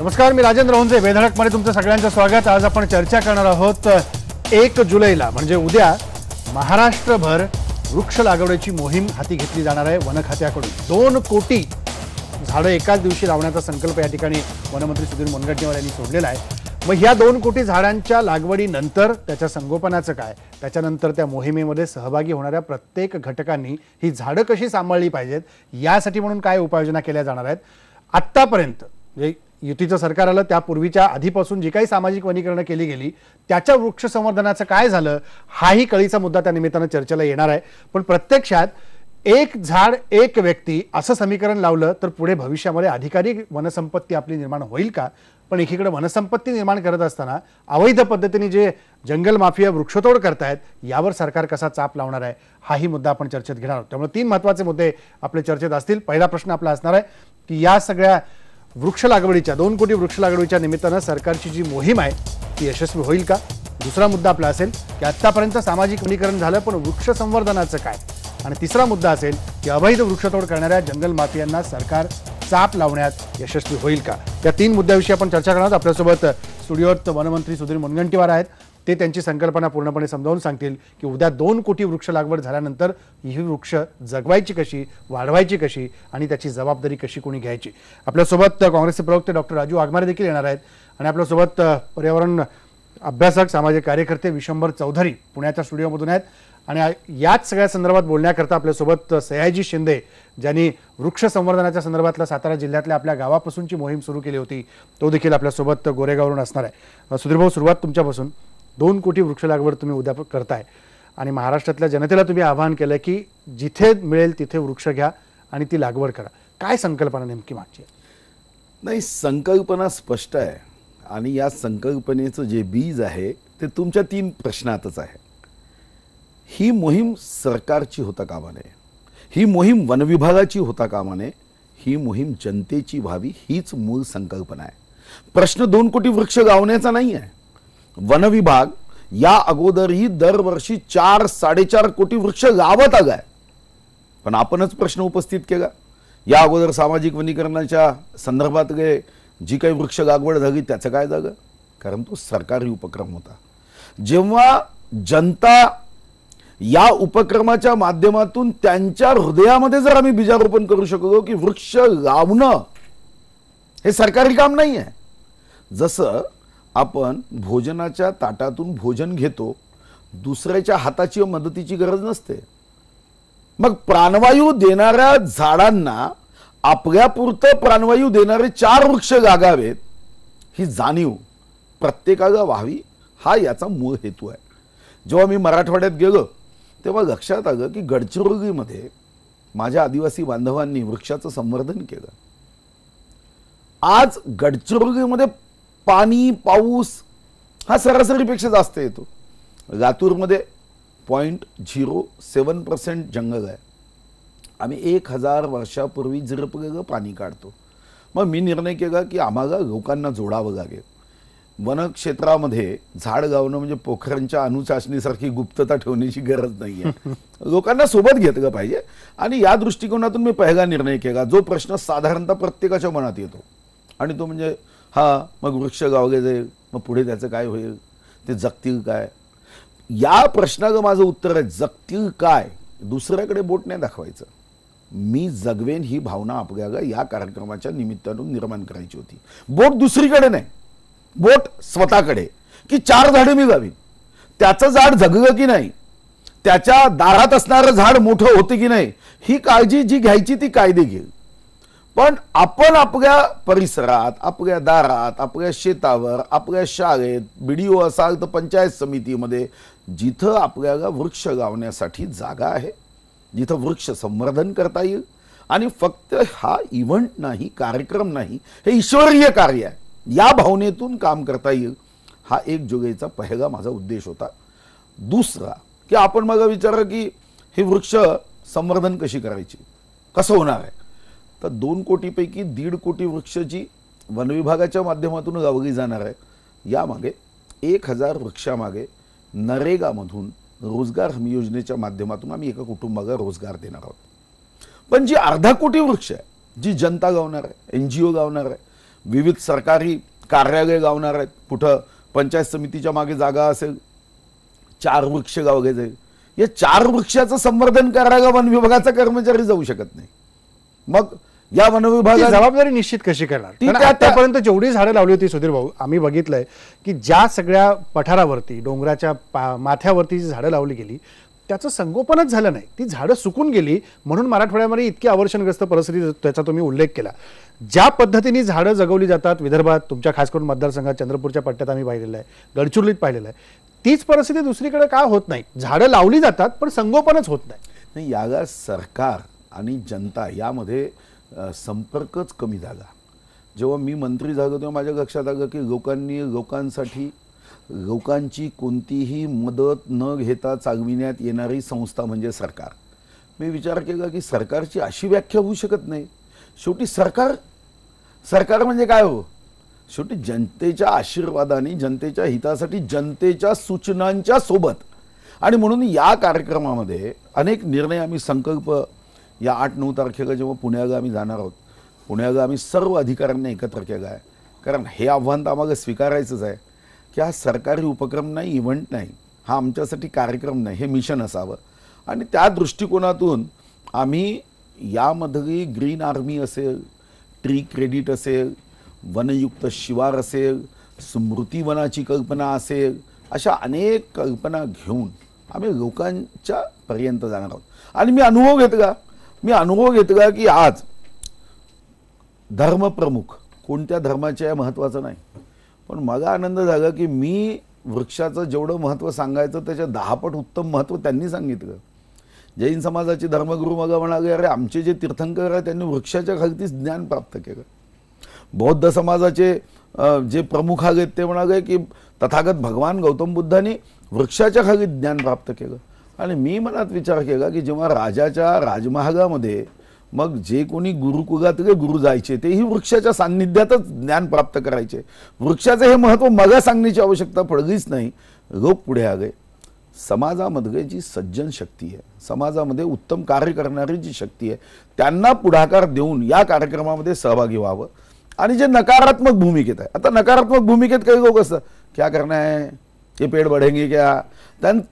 नमस्कार, मी राजेंद्र होंजे. बेधडकमध्ये तुमचं सगळ्यांचं स्वागत. आज आपण चर्चा करणार आहोत 1 जुलैला म्हणजे उद्या महाराष्ट्रभर वृक्ष लागवडीची मोहीम हाती घेतली जाणार आहे. वन खात्याकडून 2 कोटी झाडं एकाच दिवशी लावण्याचा संकल्प या ठिकाणी वनमंत्री सुधीर मुनगंटीवार यांनी सोडलेला आहे. मग ह्या 2 कोटी झाडांच्या लागवडीनंतर त्याच्या संगोपनाचं काय, त्याच्यानंतर त्या मोहिमेमध्ये सहभागी होणाऱ्या प्रत्येक घटकांनी ही झाडं कशी सांभाळली पाहिजेत यासाठी म्हणून काय उपाययोजना केल्या जाणार आहेत. आत्तापर्यंत म्हणजे युतीचं सरकार आलं त्यापूर्वीच्या आधीपासून जी काही सामाजिक वनीकरणं केली गेली त्याच्या वृक्ष संवर्धनाचं काय झालं हाही कळीचा मुद्दा त्या निमित्तानं चर्चेला येणार आहे. पण प्रत्यक्षात 1 झाड 1 व्यक्ती असं समीकरण लावलं तर पुढे भविष्यामध्ये अधिकाधिक वनसंपत्ती आपली निर्माण होईल का. पण एकीकडे वनसंपत्ती निर्माण करत असताना अवैध पद्धतीने जे जंगल माफिया वृक्षतोड करतायत यावर सरकार कसा चाप लावणार आहे हाही मुद्दा आपण चर्चेत घेणार आहोत. त्यामुळे 3 महत्त्वाचे मुद्दे आपले चर्चेत असतील. पहिला प्रश्न आपला असणार आहे की या सगळ्या वृक्ष लागवडीच्या 2 कोटी वृक्ष लागवडीच्या निमित्तानं सरकारची जी मोहीम आहे ती यशस्वी होईल का. दुसरा मुद्दा आपला असेल की आत्तापर्यंत सामाजिक वनीकरण झालं पण वृक्ष संवर्धनाचं काय. आणि तिसरा मुद्दा असेल की अवैध वृक्षतोड करणाऱ्या जंगल माफियांना सरकार चाप लावण्यात यशस्वी होईल का. या 3 मुद्द्याविषयी आपण चर्चा करणार आहोत. आपल्यासोबत स्टुडिओत वनमंत्री सुधीर मुनगंटीवार आहेत. ते त्यांची संकल्पना पूर्णपणे समजावून सांगतील की उद्या 2 कोटी वृक्ष लागवड झाल्यानंतर ही वृक्ष जगवायची कशी, वाढवायची कशी आणि त्याची जबाबदारी कशी कोणी घ्यायची. आपल्यासोबत काँग्रेसचे प्रवक्ते डॉक्टर राजू वाघमारे देखील येणार आहेत. आणि आपल्यासोबत पर्यावरण अभ्यासक सामाजिक कार्यकर्ते विशंभर चौधरी पुण्याच्या स्टुडिओमधून आहेत. आणि याच सगळ्या संदर्भात बोलण्याकरता आपल्यासोबत सयाजी शिंदे ज्यांनी वृक्ष संवर्धनाच्या संदर्भातला सातारा जिल्ह्यातल्या आपल्या गावापासूनची मोहीम सुरू केली होती तो देखील आपल्यासोबत गोरेगावरून असणार आहे. सुधीर भाऊ, सुरुवात तुमच्यापासून. 2 कोटी वृक्ष लागवड तुम्ही उद्या करताय आणि महाराष्ट्रातल्या जनतेला तुम्ही आवाहन केलं की जिथे मिळेल तिथे वृक्ष घ्या आणि ती लागवड करा. काय संकल्पना नेमकी मागची? नाही, संकल्पना स्पष्ट आहे आणि या संकल्पनेचं जे बीज आहे ते तुमच्या 3 प्रश्नातच आहे. ही मोहीम सरकारची होता कामा नये, ही मोहीम वनविभागाची होता कामा नये, ही मोहीम जनतेची व्हावी हीच मूळ संकल्पना आहे. प्रश्न 2 कोटी वृक्ष लावण्याचा नाही आहे. वनविभाग या अगोदरही दरवर्षी 4-4.5 कोटी वृक्ष लावत आलाय. पण आपणच प्रश्न उपस्थित केला या अगोदर सामाजिक वनीकरणाच्या संदर्भातले जी काही वृक्ष लागवड झाली त्याचं काय झालं. कारण तो सरकारी उपक्रम होता. जेव्हा जनता या उपक्रमाच्या माध्यमातून त्यांच्या हृदयामध्ये जर आम्ही बीजारोपण करू शकलो की वृक्ष लावणं हे सरकारी काम नाही आहे. जसं आपण भोजनाच्या ताटातून भोजन घेतो, दुसऱ्याच्या हाताची मदतीची गरज नसते. मग प्राणवायू देणाऱ्या झाडांना आपल्यापुरतं प्राणवायू देणारे 4 वृक्ष लागावेत ही जाणीव प्रत्येकाला व्हावी हा याचा मूळ हेतू आहे. जेव्हा मी मराठवाड्यात गेलो तेव्हा लक्षात आलं की गडचिरोलीमध्ये माझ्या आदिवासी बांधवांनी वृक्षाचं संवर्धन केलं. आज गडचिरोलीमध्ये पाणी पाऊस हा सरासरीपेक्षा जास्त येतो. लातूरमध्ये 0.07% जंगल आहे. आम्ही 1000 वर्षापूर्वी झिरपलेलं पाणी काढतो. मग मी निर्णय केला की आम्हाला लोकांना जोडावं लागेल. वनक्षेत्रामध्ये झाड लावणं म्हणजे पोखरांच्या अणुचाचणीसारखी गुप्तता ठेवण्याची गरज नाही आहे. लोकांना सोबत घेतलं पाहिजे. आणि या दृष्टिकोनातून मी पहिला निर्णय केला जो प्रश्न साधारणतः प्रत्येकाच्या मनात येतो आणि तो म्हणजे मग वृक्ष लावले जाईल, मग पुढे त्याचं काय होईल, ते जगतील काय. या प्रश्नाचं माझं उत्तर आहे जगतील काय. दुसऱ्याकडे बोट नाही दाखवायचं. मी जगवेन ही भावना आपल्याला या कार्यक्रमाच्या निमित्तानं निर्माण करायची होती. बोट दुसरीकडे नाही, बोट स्वतःकडे की 4 झाडे मी लावीन. त्याचं झाड जगलं की नाही, त्याच्या दारात असणारं झाड मोठं होतं की नाही ही काळजी जी घ्यायची ती कायदे घेईल. पण आपण आपल्या परिसरात, आपल्या दारात, आपल्या शेतावर, आपल्या शाळेत, BDO असाल तर पंचायत समितीमध्ये जिथं आपल्याला वृक्ष लावण्यासाठी जागा आहे, जिथं वृक्ष संवर्धन करता येईल आणि फक्त हा इव्हेंट नाही, कार्यक्रम नाही, हे ईश्वरीय कार्य आहे या भावनेतून काम करता येईल हा 1 जुलैचा पहिला माझा उद्देश होता. दुसरा की आपण मला विचारलं की हे वृक्ष संवर्धन कशी करायची, कसं होणार आहे. तर 2 कोटीपैकी 1.5 कोटी वृक्षाची वनविभागाच्या माध्यमातून लावली जाणार आहे. यामागे 1000 वृक्षामागे नरेगामधून रोजगार हमी योजनेच्या माध्यमातून आम्ही एका कुटुंबाला रोजगार देणार आहोत. पण जी 1/2 कोटी वृक्ष आहे जी जनता लावणार आहे, NGO लावणार आहे, विविध सरकारी कार्यालय गावणार आहेत, कुठं पंचायत समितीच्या मागे जागा असेल, 4 वृक्ष गावले जाईल. या 4 वृक्षाचं संवर्धन करायला वन विभागाचा कर्मचारी जाऊ शकत नाही. मग या वन विभागाची जबाबदारी निश्चित कशी करणार? आतापर्यंत जेवढी झाडं लावली होती सुधीर भाऊ, आम्ही बघितलंय की ज्या सगळ्या पठारावरती डोंगराच्या माथ्यावरती जी झाडं लावली गेली त्याचं संगोपनच झालं नाही. ती झाडं सुकून गेली म्हणून मराठवाड्यामध्ये इतकी अवर्षणग्रस्त परिस्थिती, त्याचा तुम्ही उल्लेख केला. ज्या पद्धतीने झाडं जगवली जातात विदर्भात, तुमच्या खास करून मतदारसंघात चंद्रपूरच्या पट्ट्यात आम्ही पाहिलेलं आहे, गडचिरोलीत पाहिलेलं आहे, तीच परिस्थिती दुसरीकडे का होत नाही? झाडं लावली जातात पण संगोपनच होत नाही. याला सरकार आणि जनता यामध्ये संपर्कच कमी झाला. जेव्हा मी मंत्री झालो तेव्हा माझ्या लक्षात आलं की लोकांसाठी लोकांची कोणतीही मदत न घेता चालविण्यात येणारी संस्था म्हणजे सरकार. मी विचार केला की सरकारची अशी व्याख्या होऊ शकत नाही. शेवटी सरकार म्हणजे काय हो? शेवटी जनतेच्या आशीर्वादाने, जनतेच्या हितासाठी, जनतेच्या सूचनांच्या सोबत. आणि म्हणून या कार्यक्रमामध्ये अनेक निर्णय आम्ही संकल्प या 8-9 तारखेला जेव्हा पुण्याला आम्ही जाणार आहोत, पुण्याला आम्ही सर्व अधिकाऱ्यांना एकत्र केलं आहे. कारण हे आव्हान तर आम्हाला स्वीकारायचंच आहे की हा सरकारी उपक्रम नाही, इव्हेंट नाही, हा आमच्यासाठी कार्यक्रम नाही, हे मिशन असावं. आणि त्या दृष्टिकोनातून आम्ही यामधली ग्रीन आर्मी असेल, ट्री क्रेडिट असेल, वनयुक्त शिवार असेल, स्मृती वनाची कल्पना असेल, अशा अनेक कल्पना घेऊन आम्ही लोकांच्या पर्यंत जाणार आहोत. आणि मी अनुभव घेतला की आज धर्मप्रमुख कोणत्या धर्माचे आहे महत्त्वाचं नाही, पण मला आनंद झाला की मी वृक्षाचं जेवढं महत्त्व सांगायचं त्याच्या 10 पट उत्तम महत्त्व त्यांनी सांगितलं. जैन समाजाचे धर्मगुरू मला म्हणाले, अरे आमचे जे तीर्थंकर आहेत त्यांनी वृक्षाच्या खालतीच ज्ञान प्राप्त केलं. बौद्ध समाजाचे जे प्रमुख आहेत ते म्हणाले की तथागत भगवान गौतम बुद्धांनी वृक्षाच्या खाली ज्ञान प्राप्त केलं. आणि मी मनात विचार केला की जेव्हा राजाच्या राजमहालामध्ये मग जे कोणी गुरुकुलातले गुरु जायचे तेही वृक्षाच्या सान्निध्यातच ज्ञान प्राप्त करायचे. वृक्षाचं हे महत्त्व मला सांगण्याची आवश्यकता पडलीच नाही. लोक पुढे आले. समाजामध्ये जी सज्जन शक्ती आहे, समाजामध्ये उत्तम कार्य करणारी जी शक्ती आहे, त्यांना पुढाकार देऊन या कार्यक्रमामध्ये सहभागी व्हावं. आणि जे नकारात्मक भूमिकेत आहे, आता नकारात्मक भूमिकेत काही लोक असतात, क्या करना है, ये पेड़ बढ़ेंगे क्या,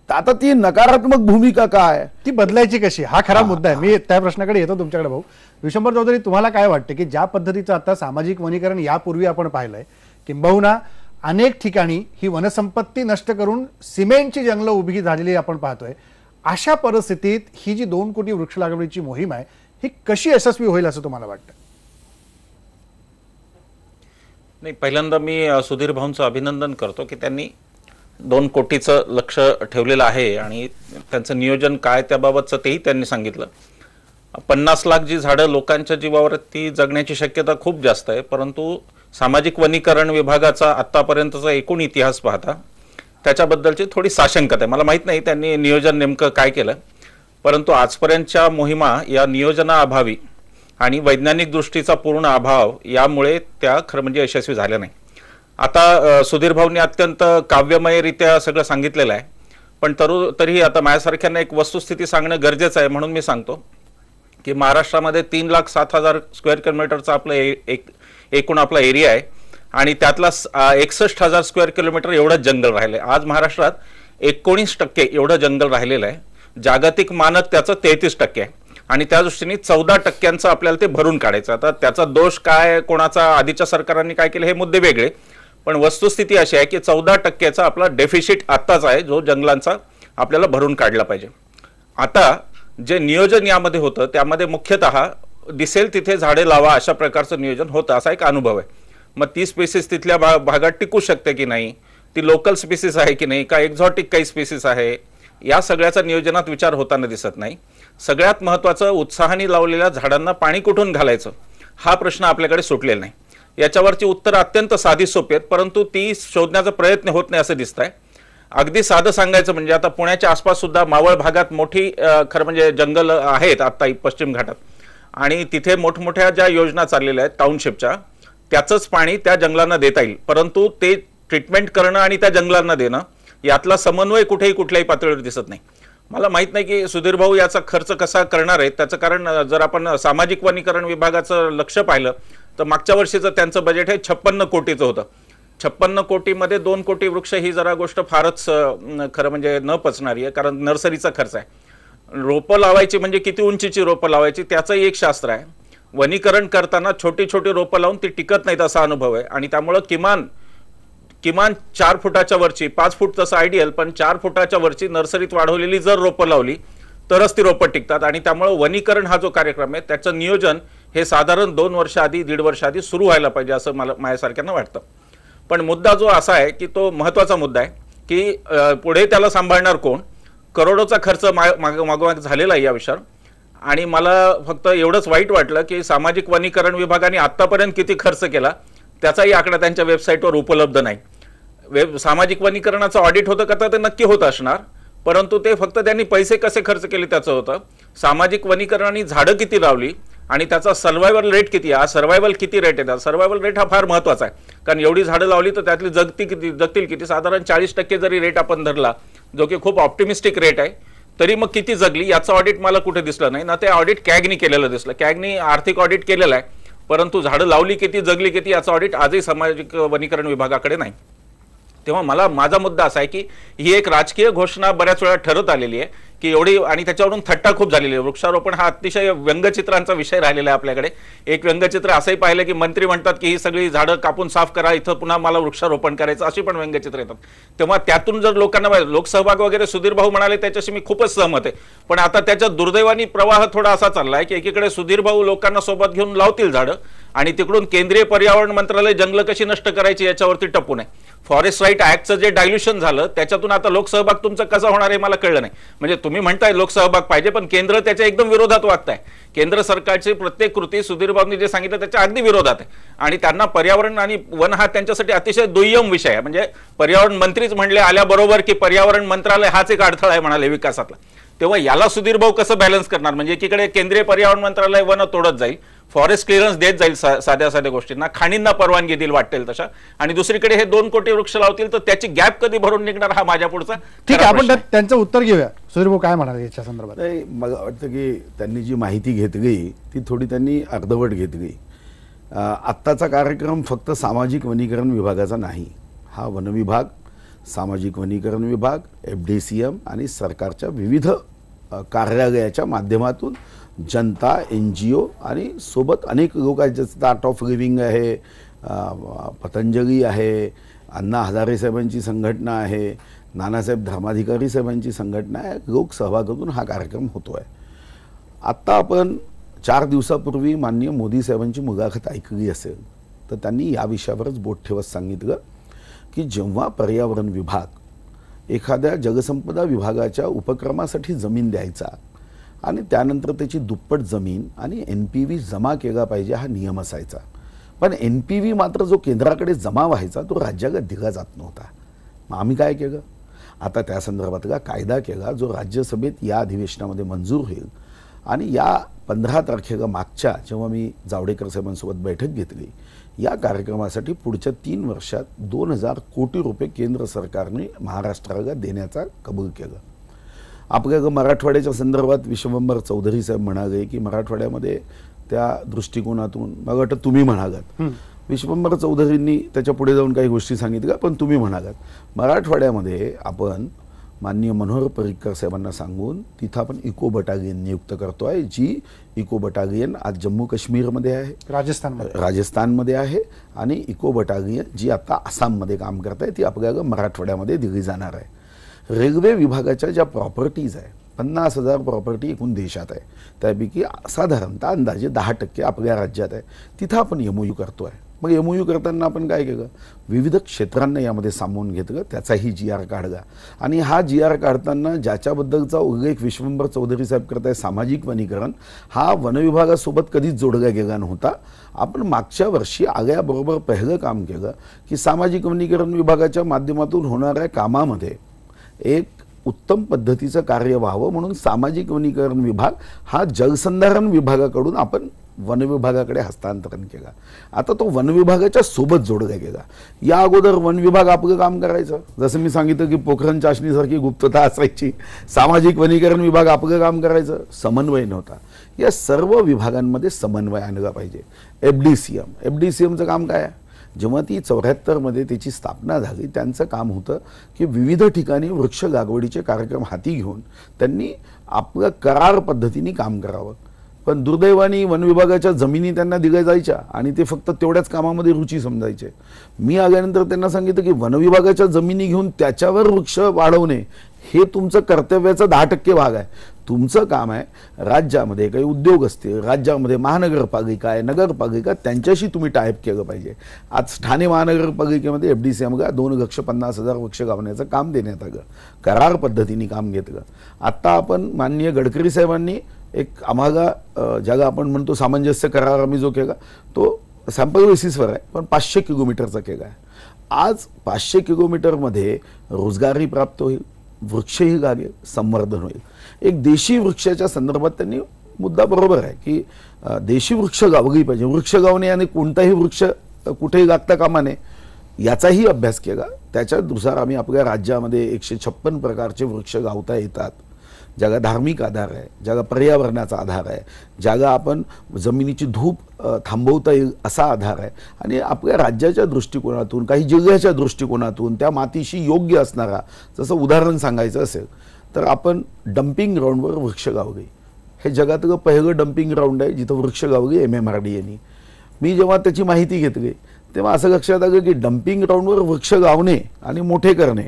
आता ती नकारात्मक भूमिका काय, ती बदलायची कशी, हा खरा मुद्दा आहे. मी त्या प्रश्नाकडे येतो तुमच्याकडे भाऊ. विशंभर चौधरी, तुम्हाला काय वाटतं की ज्या पद्धतीचं आता सामाजिक वनीकरण यापूर्वी आपण पाहिलंय, किंबहुना अनेक ठिकाणी ही वनसंपत्ती नष्ट करून सिमेंटची जंगलं उभी झालेली आपण पाहतोय, अशा परिस्थितीत ही जी 2 कोटी वृक्ष लागवडीची मोहीम आहे ही कशी यशस्वी होईल असं तुम्हाला वाटतं? नाही, पहिल्यांदा मी सुधीर भाऊंचं अभिनंदन करतो की त्यांनी 2 कोटीचं लक्ष ठेवलेलं आहे आणि त्यांचं नियोजन काय त्याबाबतचं तेही त्यांनी सांगितलं. 50 लाख जी झाडं लोकांच्या जीवावर ती जगण्याची शक्यता खूप जास्त आहे, परंतु सामाजिक वनीकरण विभागाचा आत्तापर्यंतचा एकूण इतिहास पाहता त्याच्याबद्दलची थोडी साशंकता आहे. मला माहीत नाही त्यांनी नियोजन नेमकं काय केलं, परंतु आजपर्यंतच्या मोहिमा या नियोजनाअभावी आणि वैज्ञानिक दृष्टीचा पूर्ण अभाव यामुळे त्या खरं म्हणजे यशस्वी झाल्या नाही. आता सुधीर भाऊंनी अत्यंत काव्यमयरित्या सगळं सांगितलेलं आहे, पण तरीही आता माझ्यासारख्यांना एक वस्तुस्थिती सांगणं गरजेचं आहे म्हणून मी सांगतो की महाराष्ट्रामध्ये 3,07,000 स्क्वेअर किलोमीटरचा आपलं एकूण आपला एरिया आहे आणि त्यातला 61,000 स्क्वेअर किलोमीटर एवढं जंगल राहिलं आहे. आज महाराष्ट्रात 19% एवढं जंगल राहिलेलं आहे. जागतिक मानक त्याचं 33% आहे आणि त्या दृष्टीने 14% आपल्याला ते भरून काढायचं. आता त्याचा दोष काय, कोणाचा, आधीच्या सरकारांनी काय केलं हे मुद्दे वेगळे, पण वस्तुस्थिती अशी आहे की 14%चा आपला डेफिसिट आत्ताच आहे जो जंगलांचा आपल्याला भरून काढला पाहिजे. आता जे नियोजन यामध्ये होतं त्यामध्ये मुख्यतः दिसेल तिथे झाडे लावा अशा प्रकारचं नियोजन होतं असा एक अनुभव आहे. मग ती स्पेसिस तिथल्या भागात टिकू शकते की नाही, ती लोकल स्पेसिस आहे की नाही, का एक्झॉटिक काही स्पेसिस आहे, या सगळ्याचा नियोजनात विचार होताना दिसत नाही. सगळ्यात महत्त्वाचं, उत्साहाने लावलेल्या झाडांना पाणी कुठून घालायचं हा प्रश्न आपल्याकडे सुटलेला नाही. याच्यावरची उत्तर अत्यंत साधी सोपी आहेत, परंतु ती शोधण्याचा प्रयत्न होत नाही असं दिसतंय. अगदी साधं सांगायचं म्हणजे आता पुण्याच्या आसपास सुद्धा मावळ भागात मोठी खरं म्हणजे जंगल आहेत आता पश्चिम घाटात, आणि तिथे मोठमोठ्या ज्या योजना चाललेल्या आहेत टाउनशिपच्या, त्याचंच पाणी त्या जंगलांना देता येईल, परंतु ते ट्रीटमेंट करणं आणि त्या जंगलांना देणं यातला समन्वय कुठेही कुठल्याही पातळीवर दिसत नाही. मला माहित नाही की सुधीर भाऊ याचा खर्च कसा करणार आहे. त्याचं कारण जर आपण सामाजिक वनीकरण विभागाचं लक्ष पाहिलं तर मागच्या वर्षीचं त्यांचं बजेट हे 56 कोटीचं होतं. 56 कोटीमध्ये 2 कोटी वृक्ष ही जरा गोष्ट फारच खरं म्हणजे न पचणारी आहे, कारण नर्सरीचा खर्च आहे. रोपं लावायची म्हणजे किती उंचीची रोपं लावायची त्याचंही एक शास्त्र आहे. वनीकरण करताना छोटी छोटी रोपं लावून ती टिकत नाहीत असा अनुभव आहे. आणि त्यामुळं किमान 4 फुटाच्या वरची, 5 फूट तसं आयडियल, पण 4 फुटाच्या वरची नर्सरीत वाढवलेली जर रोपं लावली तरच ती रोपं टिकतात. आणि त्यामुळं वनीकरण हा जो कार्यक्रम आहे त्याचं नियोजन हे साधारण 2 वर्ष आधी, 1.5 वर्ष आधी सुरू व्हायला पाहिजे असं मला माझ्यासारख्यांना वाटतं. पण मुद्दा जो असा आहे की तो महत्त्वाचा मुद्दा आहे की पुढे त्याला सांभाळणार कोण. करोडोचा खर्च मागोमाग झालेला आहे या विषयावर. आणि मला फक्त एवढंच वाईट वाटलं की सामाजिक वनीकरण विभागाने आत्तापर्यंत किती खर्च केला त्याचाही आकडा त्यांच्या वेबसाईटवर उपलब्ध नाही. सामाजिक वनीकरणाचं ऑडिट होतं का तर ते नक्की होत असणार, परंतु ते फक्त त्यांनी पैसे कसे खर्च केले त्याचं होतं. सामाजिक वनीकरणाने झाडं किती लावली आणि त्याचा सर्व्हायवल रेट किती आहे, सर्व्हायवल किती रेट येतात. सर्व्हायवल रेट हा फार महत्त्वाचा आहे, कारण एवढी झाडं लावली तर त्यातली जगतील किती. साधारण 40% जरी रेट आपण धरला, जो की खूप ऑप्टिमिस्टिक रेट आहे, तरी मग किती जगली याचं ऑडिट मला कुठे दिसलं नाही ना. ते ऑडिट कॅगनी केलेलं दिसलं. कॅगनी आर्थिक ऑडिट केलेलं आहे, परंतु झाडं लावली किती, जगली किती याचं ऑडिट आजही सामाजिक वनीकरण विभागाकडे नाही. तेव्हा माझा मुद्दा असा आहे की ही एक राजकीय घोषणा बऱ्याच वेळा ठरत आलेली आहे की एवढी, आणि त्याच्यावरून थट्टा खूप झालेली आहे. वृक्षारोपण हा अतिशय व्यंगचित्रांचा विषय राहिलेला आहे आपल्याकडे. एक व्यंगचित्र असंही पाहिलं की मंत्री म्हणतात की ही सगळी झाडं कापून साफ करा, इथं पुन्हा मला वृक्षारोपण करायचं, अशी पण व्यंगचित्र येतात. तेव्हा त्यातून जर लोकांना लोकसहभाग वगैरे सुधीर भाऊ म्हणाले त्याच्याशी मी खूपच सहमत आहे. पण आता त्याच्या दुर्दैवानी प्रवाह थोडा असा चाललाय की एकीकडे सुधीर भाऊ लोकांना सोबत घेऊन लावतील झाडं आणि तिकडून केंद्रीय पर्यावरण मंत्रालय जंगलं कशी नष्ट करायची याच्यावरती टपून आहे. फॉरेस्ट राईट ऍक्टचं जे डायल्युशन झालं त्याच्यातून आता लोकसहभाग तुमचा कसा होणार हे मला कळलं नाही. म्हणजे तुम्ही म्हणताय लोकसहभाग पाहिजे, पण केंद्र त्याच्या एकदम विरोधात वागताय. केंद्र सरकारची प्रत्येक कृती सुधीर भाऊंनी जे सांगितलं त्याच्या अगदी विरोधात आहे. आणि त्यांना पर्यावरण आणि वन हा त्यांच्यासाठी अतिशय दुय्यम विषय आहे. म्हणजे पर्यावरण मंत्रीच म्हणले आल्याबरोबर की पर्यावरण मंत्रालय हाच एक अडथळा आहे म्हणाले विकासातला. तेव्हा याला सुधीर भाऊ कसं बॅलन्स करणार. म्हणजे एकीकडे केंद्रीय पर्यावरण मंत्रालय वन तोडत जाईल, फॉरेस्ट क्लिअरन्स देत जाईल साध्या गोष्टींना, खाणींना परवानगी देईल वाटेल तशा, आणि दुसरीकडे हे 2 कोटी वृक्ष लावतील तर त्याची गॅप कधी भरून निघणार हा माझ्या पुढचा. ठीक आहे, आपण त्यांचं उत्तर घेऊया. सुधीर भाऊ काय म्हणाले याच्या संदर्भात. मला वाटतं की त्यांनी जी माहिती घेतली ती थोडी त्यांनी अर्धवट घेतली. आत्ताचा कार्यक्रम फक्त सामाजिक वनीकरण विभागाचा नाही. हा वन विभाग, सामाजिक वनीकरण विभाग, FDCM आणि सरकारच्या विविध कार्यालयाच्या माध्यमातून जनता, NGO आणि सोबत अनेक लोक आहेत. जसं आर्ट ऑफ लिव्हिंग आहे, पतंजली आहे, अण्णा हजारे साहेबांची संघटना आहे, नानासाहेब धर्माधिकारी साहेबांची संघटना आहे. लोक सहभागातून हा कार्यक्रम होतो आहे. आत्ता आपण 4 दिवसापूर्वी माननीय मोदी साहेबांची मुलाखत ऐकली असेल तर त्यांनी या विषयावरच बोट ठेवत सांगितलं की जेव्हा पर्यावरण विभाग एखाद्या जलसंपदा विभागाच्या उपक्रमासाठी जमीन द्यायचा आणि त्यानंतर त्याची दुप्पट जमीन आणि NPV जमा केला पाहिजे हा नियम असायचा. पण NPV मात्र जो केंद्राकडे जमा व्हायचा तो राज्याला दिला जात नव्हता. मग आम्ही काय केलं, आता त्या संदर्भातला कायदा केला जो राज्यसभेत या अधिवेशनामध्ये मंजूर होईल. आणि या 15 तारखेला मागच्या जेव्हा मी जावडेकर साहेबांसोबत बैठक घेतली, या कार्यक्रमासाठी पुढच्या 3 वर्षात 2000 कोटी रुपये केंद्र सरकारने महाराष्ट्राला देण्याचा कबूल केलं. आपल्या मराठवाड्याच्या संदर्भात विश्वंभर चौधरी साहेब म्हणाले की मराठवाड्यामध्ये त्या दृष्टिकोनातून मला वाटतं तुम्ही म्हणालात, विश्वंभर चौधरींनी त्याच्या पुढे जाऊन काही गोष्टी सांगितल्या, पण तुम्ही म्हणालात मराठवाड्यामध्ये आपण माननीय मनोहर पर्रिकर साहेबांना सांगून तिथं आपण इको बटालियन नियुक्त करतो आहे. जी इको बटालियन आज जम्मू काश्मीरमध्ये आहे, राजस्थानमध्ये आहे, आणि इको बटालियन जी आता आसाममध्ये काम करत आहे ती आपल्याला मराठवाड्यामध्ये दिली जाणार आहे. रेल्वे विभागाच्या ज्या प्रॉपर्टीज आहे, 50,000 प्रॉपर्टी एकूण देशात आहे, त्यापैकी साधारणतः अंदाजे 10% आपल्या राज्यात आहे. तिथं आपण MOU करतो आहे. मग MOU करताना आपण काय केलं, विविध क्षेत्रांना यामध्ये सामावून घेतलं, त्याचाही GR काढला. आणि हा GR काढताना ज्याच्याबद्दलचा उल्लेख विश्वंभर चौधरी साहेब करत आहे, सामाजिक वनीकरण, हा वनविभागासोबत कधीच जोडला गेला नव्हता. आपण मागच्या वर्षी आल्याबरोबर पहिलं काम केलं की सामाजिक वनीकरण विभागाच्या माध्यमातून होणाऱ्या कामामध्ये एक उत्तम पद्धतीचं कार्य व्हावं म्हणून सामाजिक वनीकरण विभाग हा जलसंधारण विभागाकडून आपण वन विभागाकडे हस्तांतरण केलं. आता तो वन विभागाच्या सोबत जोडला गेला. या अगोदर वन विभाग आपलं काम करायचं, जसं मी सांगितलं की पोखरण चाचणीसारखी गुप्तता असायची. सामाजिक वनीकरण विभाग आपलं काम करायचं, समन्वय नव्हता. या सर्व विभागांमध्ये समन्वय आणला पाहिजे. एफडीसीएमचं काम काय आहे? जेव्हा ती 74 मध्ये त्याची स्थापना झाली, त्यांचं काम होतं की विविध ठिकाणी वृक्ष लागवडीचे कार्यक्रम हाती घेऊन त्यांनी आपलं करार पद्धतीने काम करावं. पण दुर्दैवाने वन विभागाच्या जमिनी त्यांना दिल्या जायच्या आणि ते फक्त तेवढ्याच कामामध्ये रुची समजायचे. मी आल्यानंतर त्यांना सांगितलं की वन विभागाच्या जमिनी घेऊन त्याच्यावर वृक्ष वाढवणे हे तुमचं कर्तव्याचा 10% भाग आहे. तुमचं काम आहे राज्यामध्ये काही उद्योग असतील, राज्यामध्ये महानगरपालिका आहे, नगरपालिका, त्यांच्याशी तुम्ही टायप केलं पाहिजे. आज ठाणे महानगरपालिकेमध्ये एफडीसीएमला 2,50,000 वृक्ष लावण्याचं काम देण्यात आलं, करार पद्धतीने काम घेतलं. आत्ता आपण माननीय गडकरी साहेबांनी एक आम्हाला ज्याला आपण म्हणतो सामंजस्य करार आम्ही जो केला तो सॅम्पल बेसिसवर आहे, पण 500 किलोमीटरचा केला आहे. आज 500 किलोमीटरमध्ये रोजगारही प्राप्त होईल, वृक्षही लागेल, संवर्धन होईल. एक देशी वृक्षाच्या संदर्भात त्यांनी मुद्दा बरोबर आहे की देशी वृक्ष गावली पाहिजे. वृक्ष गावणे आणि कोणताही वृक्ष कुठेही लागता कामा नये याचाही अभ्यास केला. त्याच्यानुसार आम्ही आपल्या राज्यामध्ये 156 प्रकारचे वृक्ष गावता येतात, ज्याला धार्मिक आधार आहे, ज्याला पर्यावरणाचा आधार आहे, ज्याला आपण जमिनीची धूप थांबवता येईल असा आधार आहे. आणि आपल्या राज्याच्या दृष्टिकोनातून, काही जिल्ह्याच्या दृष्टिकोनातून त्या मातीशी योग्य असणारा, जसं उदाहरण सांगायचं असेल तर आपण डम्पिंग ग्राउंडवर वृक्ष गावली. हे जगातलं पहिलं डम्पिंग ग्राउंड आहे जिथं वृक्ष गावली MMRDAनी. मी जेव्हा त्याची माहिती घेतली तेव्हा असं लक्षात आलं की डम्पिंग ग्राउंडवर वृक्ष गावणे आणि मोठे करणे,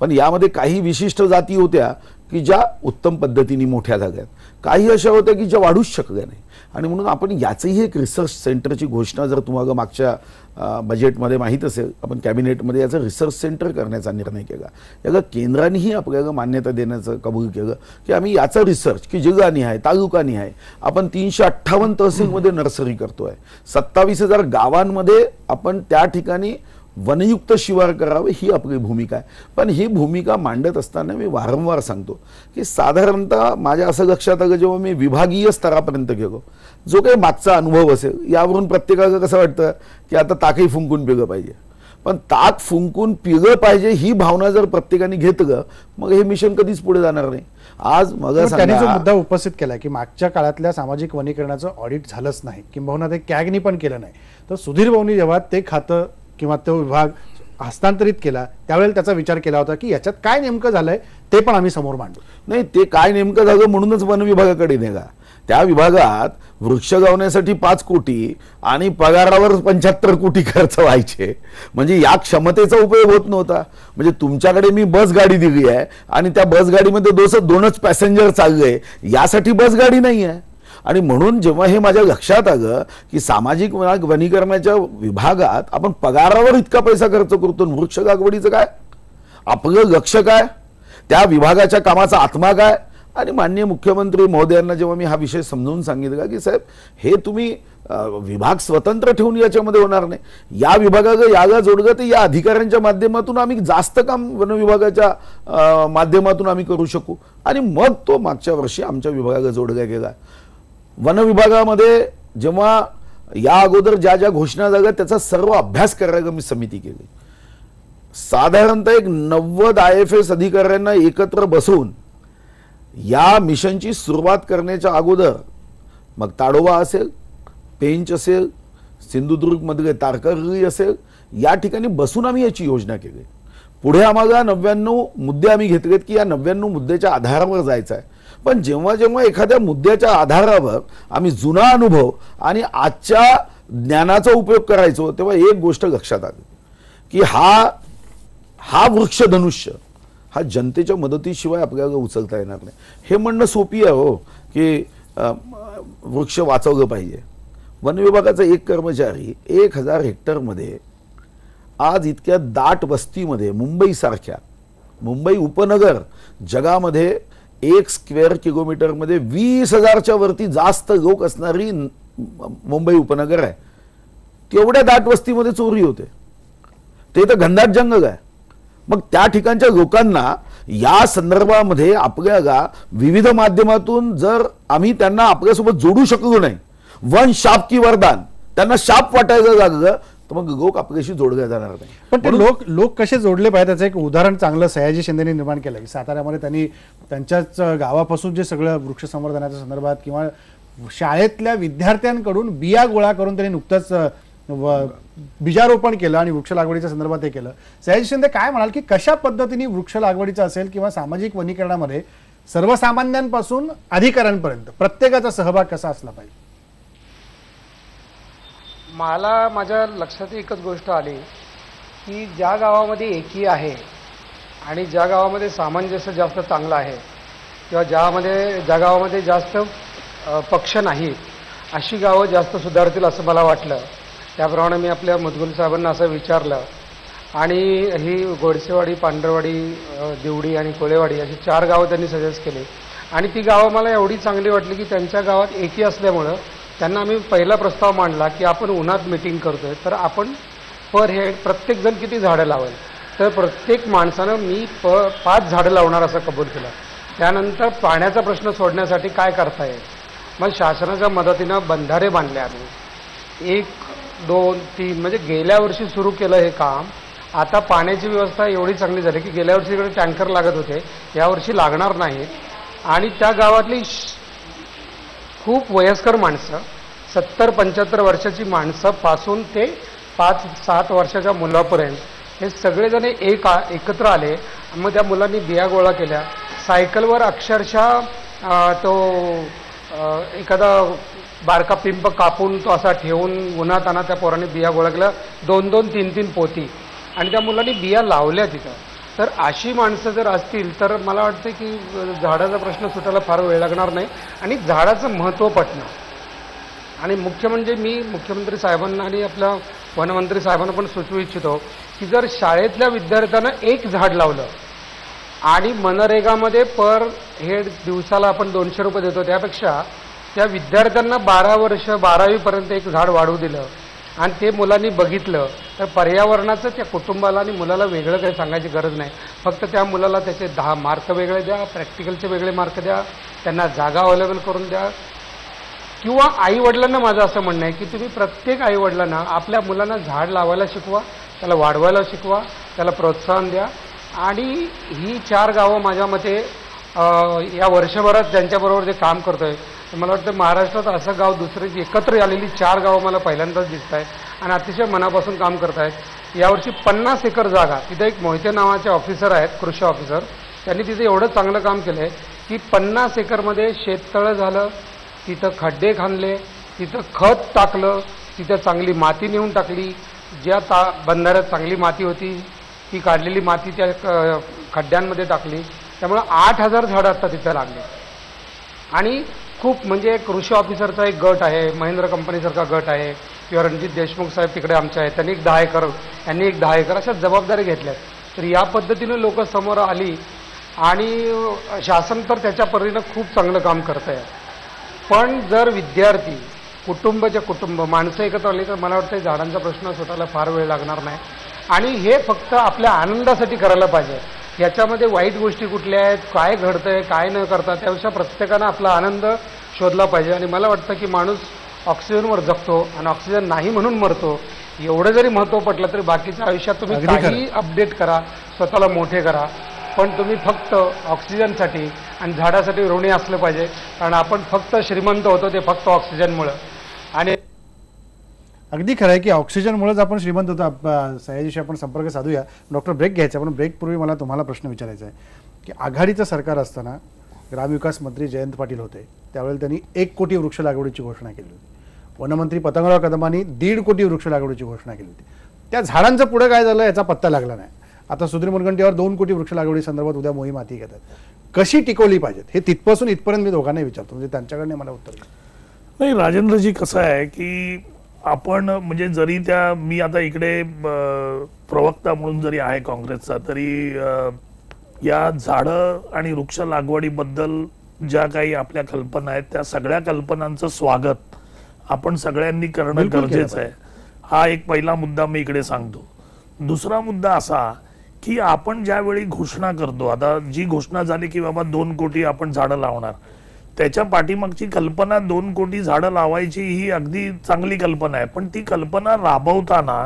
पण यामध्ये काही विशिष्ट जाती होत्या की ज्या उत्तम पद्धतीने मोठ्या झाल्यात, काही अशा होत्या की ज्या वाढूच शकल्या नाही. आणि म्हणून आपण याचंही एक रिसर्च सेंटरची घोषणा, जर तुम्हाला मागच्या बजेटमध्ये माहीत असेल, आपण कॅबिनेटमध्ये याचं रिसर्च सेंटर करण्याचा निर्णय केला. याला केंद्रानेही आपल्याला मान्यता देण्याचं कबूल केलं की आम्ही याचा रिसर्च की जिल्हानिहाय, तालुकानिहाय आपण 358 तहसीलमध्ये नर्सरी करतोय, 27,000 गावांमध्ये आपण त्या ठिकाणी वनयुक्त शिवार करावे, ही आपली भूमिका आहे. पण ही भूमिका मांडत असताना मी वारंवार सांगतो की साधारणतः माझ्या असं लक्षात आलं जेव्हा मी विभागीय स्तरापर्यंत गेलो, जो काही मागचा अनुभव असेल यावरून प्रत्येकाला कसं वाटतं की आता ताकही फुंकून पिलं पाहिजे. पण ताक फुंकून पिलं पाहिजे ही भावना जर प्रत्येकाने घेतलं, मग हे मिशन कधीच पुढे जाणार नाही. आज मग त्यांनी जो मुद्दा उपस्थित केला की मागच्या काळातल्या सामाजिक वनीकरणाचं ऑडिट झालंच नाही, किंबहुना ते कॅगनी पण केलं नाही, तर सुधीर भाऊंनी जेव्हा ते खातं किंवा तो विभाग हस्तांतरित केला त्यावेळेला त्याचा विचार केला होता की याच्यात काय नेमकं झालंय ते पण आम्ही समोर मांडू. नाही, ते काय नेमकं झालं म्हणूनच वन विभागाकडे नेला. त्या विभागात वृक्ष गावण्यासाठी 5 कोटी आणि पगारावर 75 कोटी खर्च व्हायचे, म्हणजे या क्षमतेचा उपयोग होत नव्हता. म्हणजे तुमच्याकडे मी बस गाडी दिली आहे आणि त्या बस गाडीमध्ये 2च पॅसेंजर चालले, यासाठी बस गाडी नाही आहे. आणि म्हणून जेव्हा हे माझ्या लक्षात आलं की सामाजिक वनीकरणाच्या विभागात आपण पगारावर इतका पैसा खर्च करतो, वृक्ष लागवडीचं काय, आपलं लक्ष काय, त्या विभागाच्या कामाचा आत्मा काय. आणि माननीय मुख्यमंत्री महोदयांना जेव्हा मी हा विषय समजून सांगितला की साहेब हे तुम्ही विभाग स्वतंत्र ठेवून याच्यामध्ये होणार नाही, या विभागाला याला जोडलं तर या अधिकाऱ्यांच्या माध्यमातून आम्ही जास्त काम वन विभागाच्या माध्यमातून आम्ही करू शकू. आणि मग तो मागच्या वर्षी आमच्या विभागाला जोडला गेला. वन विभागामध्ये जेव्हा या अगोदर ज्या ज्या घोषणा झाल्या त्याचा सर्व अभ्यास करायला मी समिती केली. साधारणतः एक 90 IFS अधिकाऱ्यांना एकत्र बसवून या मिशनची सुरुवात करण्याच्या अगोदर, मग ताडोबा असेल, पेंच असेल, सिंधुदुर्गमधले तारकर्ली असेल, या ठिकाणी बसून आम्ही याची योजना केली. पुढे आम्हाला 99 मुद्दे आम्ही घेतलेत की या 99 मुद्द्याच्या आधारावर जायचं आहे. पण जेव्हा जेव्हा एखाद्या मुद्द्याच्या आधारावर आम्ही जुना अनुभव आणि आजच्या ज्ञानाचा उपयोग करायचो, तेव्हा एक गोष्ट लक्षात आली की हा वृक्षधनुष्य हा जनतेच्या मदतीशिवाय आपल्याला उचलता येणार नाही. हे म्हणणं सोपी आहे हो की वृक्ष वाचवलं पाहिजे. वन विभागाचा एक कर्मचारी 1000 हेक्टरमध्ये आज इतक्या दाट वस्तीमध्ये, मुंबई उपनगर जगामध्ये 1 स्क्वेअर किलोमीटरमध्ये 20,000च्या वरती जास्त लोक असणारी मुंबई उपनगर आहे. तेवढ्या दाट वस्तीमध्ये चोरी होते, ते तर घनदाट जंगल आहे. मग त्या ठिकाणच्या लोकांना या संदर्भामध्ये आपल्याला विविध माध्यमातून जर आम्ही त्यांना आपल्यासोबत जोडू शकलो नाही वन शाप की वरदान, त्यांना शाप वाटायचं झालं तर मग गो कापकेशी जोडल्या जाणार नाही. पण ते लोक कसे जोडले पाहिजे त्याचं एक उदाहरण चांगलं सयाजी शिंदेने निर्माण केलं की साताऱ्यामध्ये त्यांनी त्यांच्याच गावापासून जे सगळं वृक्ष संवर्धनाच्या संदर्भात किंवा शाळेतल्या विद्यार्थ्यांकडून बिया गोळा करून त्यांनी नुकतंच बीजारोपण केलं आणि वृक्ष लागवडीच्या संदर्भात हे केलं. सयाजी शिंदे काय म्हणाल की कशा पद्धतीने वृक्ष लागवडीचं असेल किंवा सामाजिक वनीकरणामध्ये सर्वसामान्यांपासून अधिकाऱ्यांपर्यंत प्रत्येकाचा सहभाग कसा असला पाहिजे? मला माझ्या लक्षात एकच गोष्ट आली की ज्या गावामध्ये एकी आहे आणि ज्या गावामध्ये सामंजस्य जास्त चांगलं आहे किंवा ज्या गावामध्ये जास्त पक्ष नाहीत अशी गावं जास्त सुधारतील असं मला वाटलं. त्याप्रमाणे मी आपल्या मुदगल साहेबांना असं विचारलं आणि ही गोडसेवाडी, पांढरवाडी, दिवडी आणि कोळेवाडी अशी 4 गावं त्यांनी सजेस्ट केली आणि ती गावं मला एवढी चांगली वाटली की त्यांच्या गावात एकी असल्यामुळं त्यांना आम्ही पहिला प्रस्ताव मांडला की आपण उन्हात मीटिंग करतोय तर आपण पर हेड प्रत्येकजण किती झाडं लावेल. तर प्रत्येक माणसानं मी 5 झाडं लावणार असं कबूल केलं. त्यानंतर पाण्याचा प्रश्न सोडण्यासाठी काय करता येईल, मग शासनाच्या मदतीनं बंधारे बांधले आम्ही 1, 2, 3 म्हणजे गेल्या वर्षी सुरू केलं हे काम. आता पाण्याची व्यवस्था एवढी चांगली झाली की गेल्या वर्षी इकडे टँकर लागत होते, यावर्षी लागणार नाहीत. आणि त्या गावातली खूप वयस्कर माणसं 70-75 वर्षाची माणसं पासून ते 5-7 वर्षाच्या मुलापर्यंत हे सगळेजण एकत्र आले. मग त्या मुलांनी बिया गोळा केल्या. सायकलवर अक्षरशः तो एखादा बारका पिंप कापून तो असा ठेवून उन्हात आणा त्या पोरांनी बिया गोळा केल्या 2-2, 3-3 पोती आणि त्या मुलांनी बिया लावल्या तिथं. तर अशी माणसं जर असतील तर मला वाटतं की झाडाचा प्रश्न सुटायला फार वेळ लागणार नाही आणि झाडाचं महत्त्व पटणं. आणि मुख्य म्हणजे मी मुख्यमंत्री साहेबांना आणि आपल्या वनमंत्री साहेबांना पण सुचवू इच्छितो की जर शाळेतल्या विद्यार्थ्यांना 1 झाड लावलं आणि मनरेगामध्ये पर हेड दिवसाला आपण 200 रुपये देतो त्यापेक्षा त्या विद्यार्थ्यांना 12 वर्ष 12वीपर्यंत 1 झाड वाढवू दिलं आणि ते मुलांनी बघितलं तर पर्यावरणाचं त्या कुटुंबाला आणि मुलाला वेगळं काही सांगायची गरज नाही. फक्त त्या मुलाला त्याचे 10 मार्क वेगळे द्या, प्रॅक्टिकलचे वेगळे मार्क द्या, त्यांना जागा अवेलेबल करून द्या. किंवा आईवडिलांना माझं असं म्हणणं आहे की तुम्ही प्रत्येक आईवडिलांना आपल्या मुलांना झाड लावायला शिकवा, त्याला वाढवायला शिकवा, त्याला प्रोत्साहन द्या. आणि ही 4 गावं माझ्या मते या वर्षभरात ज्यांच्याबरोबर जे काम करतोय मला वाटतं महाराष्ट्रात असं गाव दुसरे एकत्र आलेली 4 गावं मला पहिल्यांदाच दिसत आहेत आणि अतिशय मनापासून काम करत आहेत. यावर्षी 50 एकर जागा, तिथे एक मोहिते नावाचे ऑफिसर आहेत, कृषी ऑफिसर, त्यांनी तिथे एवढं चांगलं काम केलं आहे की 50 एकरमध्ये शेततळं झालं, तिथं खड्डे खांदले, तिथं खत टाकलं, तिथं चांगली माती नेऊन टाकली. ज्या बंधाऱ्यात चांगली माती होती ती काढलेली माती त्या खड्ड्यांमध्ये टाकली. त्यामुळं 8000 झाडं आता तिथं लागले. आणि खूप म्हणजे कृषी ऑफिसरचा एक गट आहे, महिंद्रा कंपनीसारखा गट आहे किंवा रणजित देशमुख साहेब तिकडे आमचे आहेत, त्यांनी एक 10 एकर, यांनी एक 10 एकर अशा जबाबदारी घेतल्यात. तर या पद्धतीनं लोक समोर आली आणि शासन तर त्याच्या परीनं खूप चांगलं काम करत आहे. पण जर विद्यार्थी कुटुंब माणसं एकत्र आली तर मला वाटतं झाडांचा प्रश्न सुटायला फार वेळ लागणार नाही. आणि हे फक्त आपल्या आनंदासाठी करायला पाहिजे. याच्यामध्ये वाईट गोष्टी कुठल्या आहेत, काय घडतंय, काय न करता, त्यापेक्षा प्रत्येकानं आपला आनंद शोधला पाहिजे. आणि मला वाटतं की माणूस ऑक्सिजनवर जगतो आणि ऑक्सिजन नाही म्हणून मरतो. एवढं जरी महत्त्व पटलं तरी बाकीच्या आयुष्यात तुम्ही काही अपडेट करा, स्वतःला मोठे करा, पण तुम्ही फक्त ऑक्सिजनसाठी आणि झाडासाठी ऋणी असलं पाहिजे. कारण आपण फक्त श्रीमंत होतो ते फक्त ऑक्सिजनमुळं. आणि अगदी खरं आहे की ऑक्सिजनमुळेच आपण श्रीमंत होतो. सयाजीशी आपण संपर्क साधूया. डॉक्टर ब्रेक घ्यायचा, पण ब्रेकपूर्वी मला तुम्हाला प्रश्न विचारायचा आहे की आघाडीचं सरकार असताना ग्रामविकास मंत्री जयंत पाटील होते, त्यावेळेला त्यांनी 1 कोटी वृक्ष लागवडीची घोषणा केली होती. वनमंत्री पतंगराव कदमांनी 1.5 कोटी वृक्ष लागवडीची घोषणा केली होती. त्या झाडांचं पुढे काय झालं याचा पत्ता लागला नाही. आता सुधीर मुनगंटीवार 2 कोटी वृक्ष लागवडी संदर्भात उद्या मोहीम हाती घेतात. कशी टिकवली पाहिजेत हे तिथपासून इथपर्यंत मी दोघांनाही विचारतो, म्हणजे त्यांच्याकडे मला उत्तर नाही. राजेंद्रजी कसं आहे की आपण म्हणजे जरी मी आता इकडे प्रवक्ता म्हणून जरी आहे काँग्रेसचा, तरी या झाडं आणि वृक्ष लागवडीबद्दल ज्या काही आपल्या कल्पना आहेत त्या सगळ्या कल्पनांचं स्वागत आपण सगळ्यांनी करणं गरजेचं आहे. हा एक पहिला मुद्दा मी इकडे सांगतो. दुसरा मुद्दा असा की आपण ज्यावेळी घोषणा करतो, आता जी घोषणा झाली की बाबा 2 कोटी आपण झाडं लावणार, त्याच्या पाठीमागची कल्पना 2 कोटी झाडं लावायची ही अगदी चांगली कल्पना आहे, पण ती कल्पना राबवताना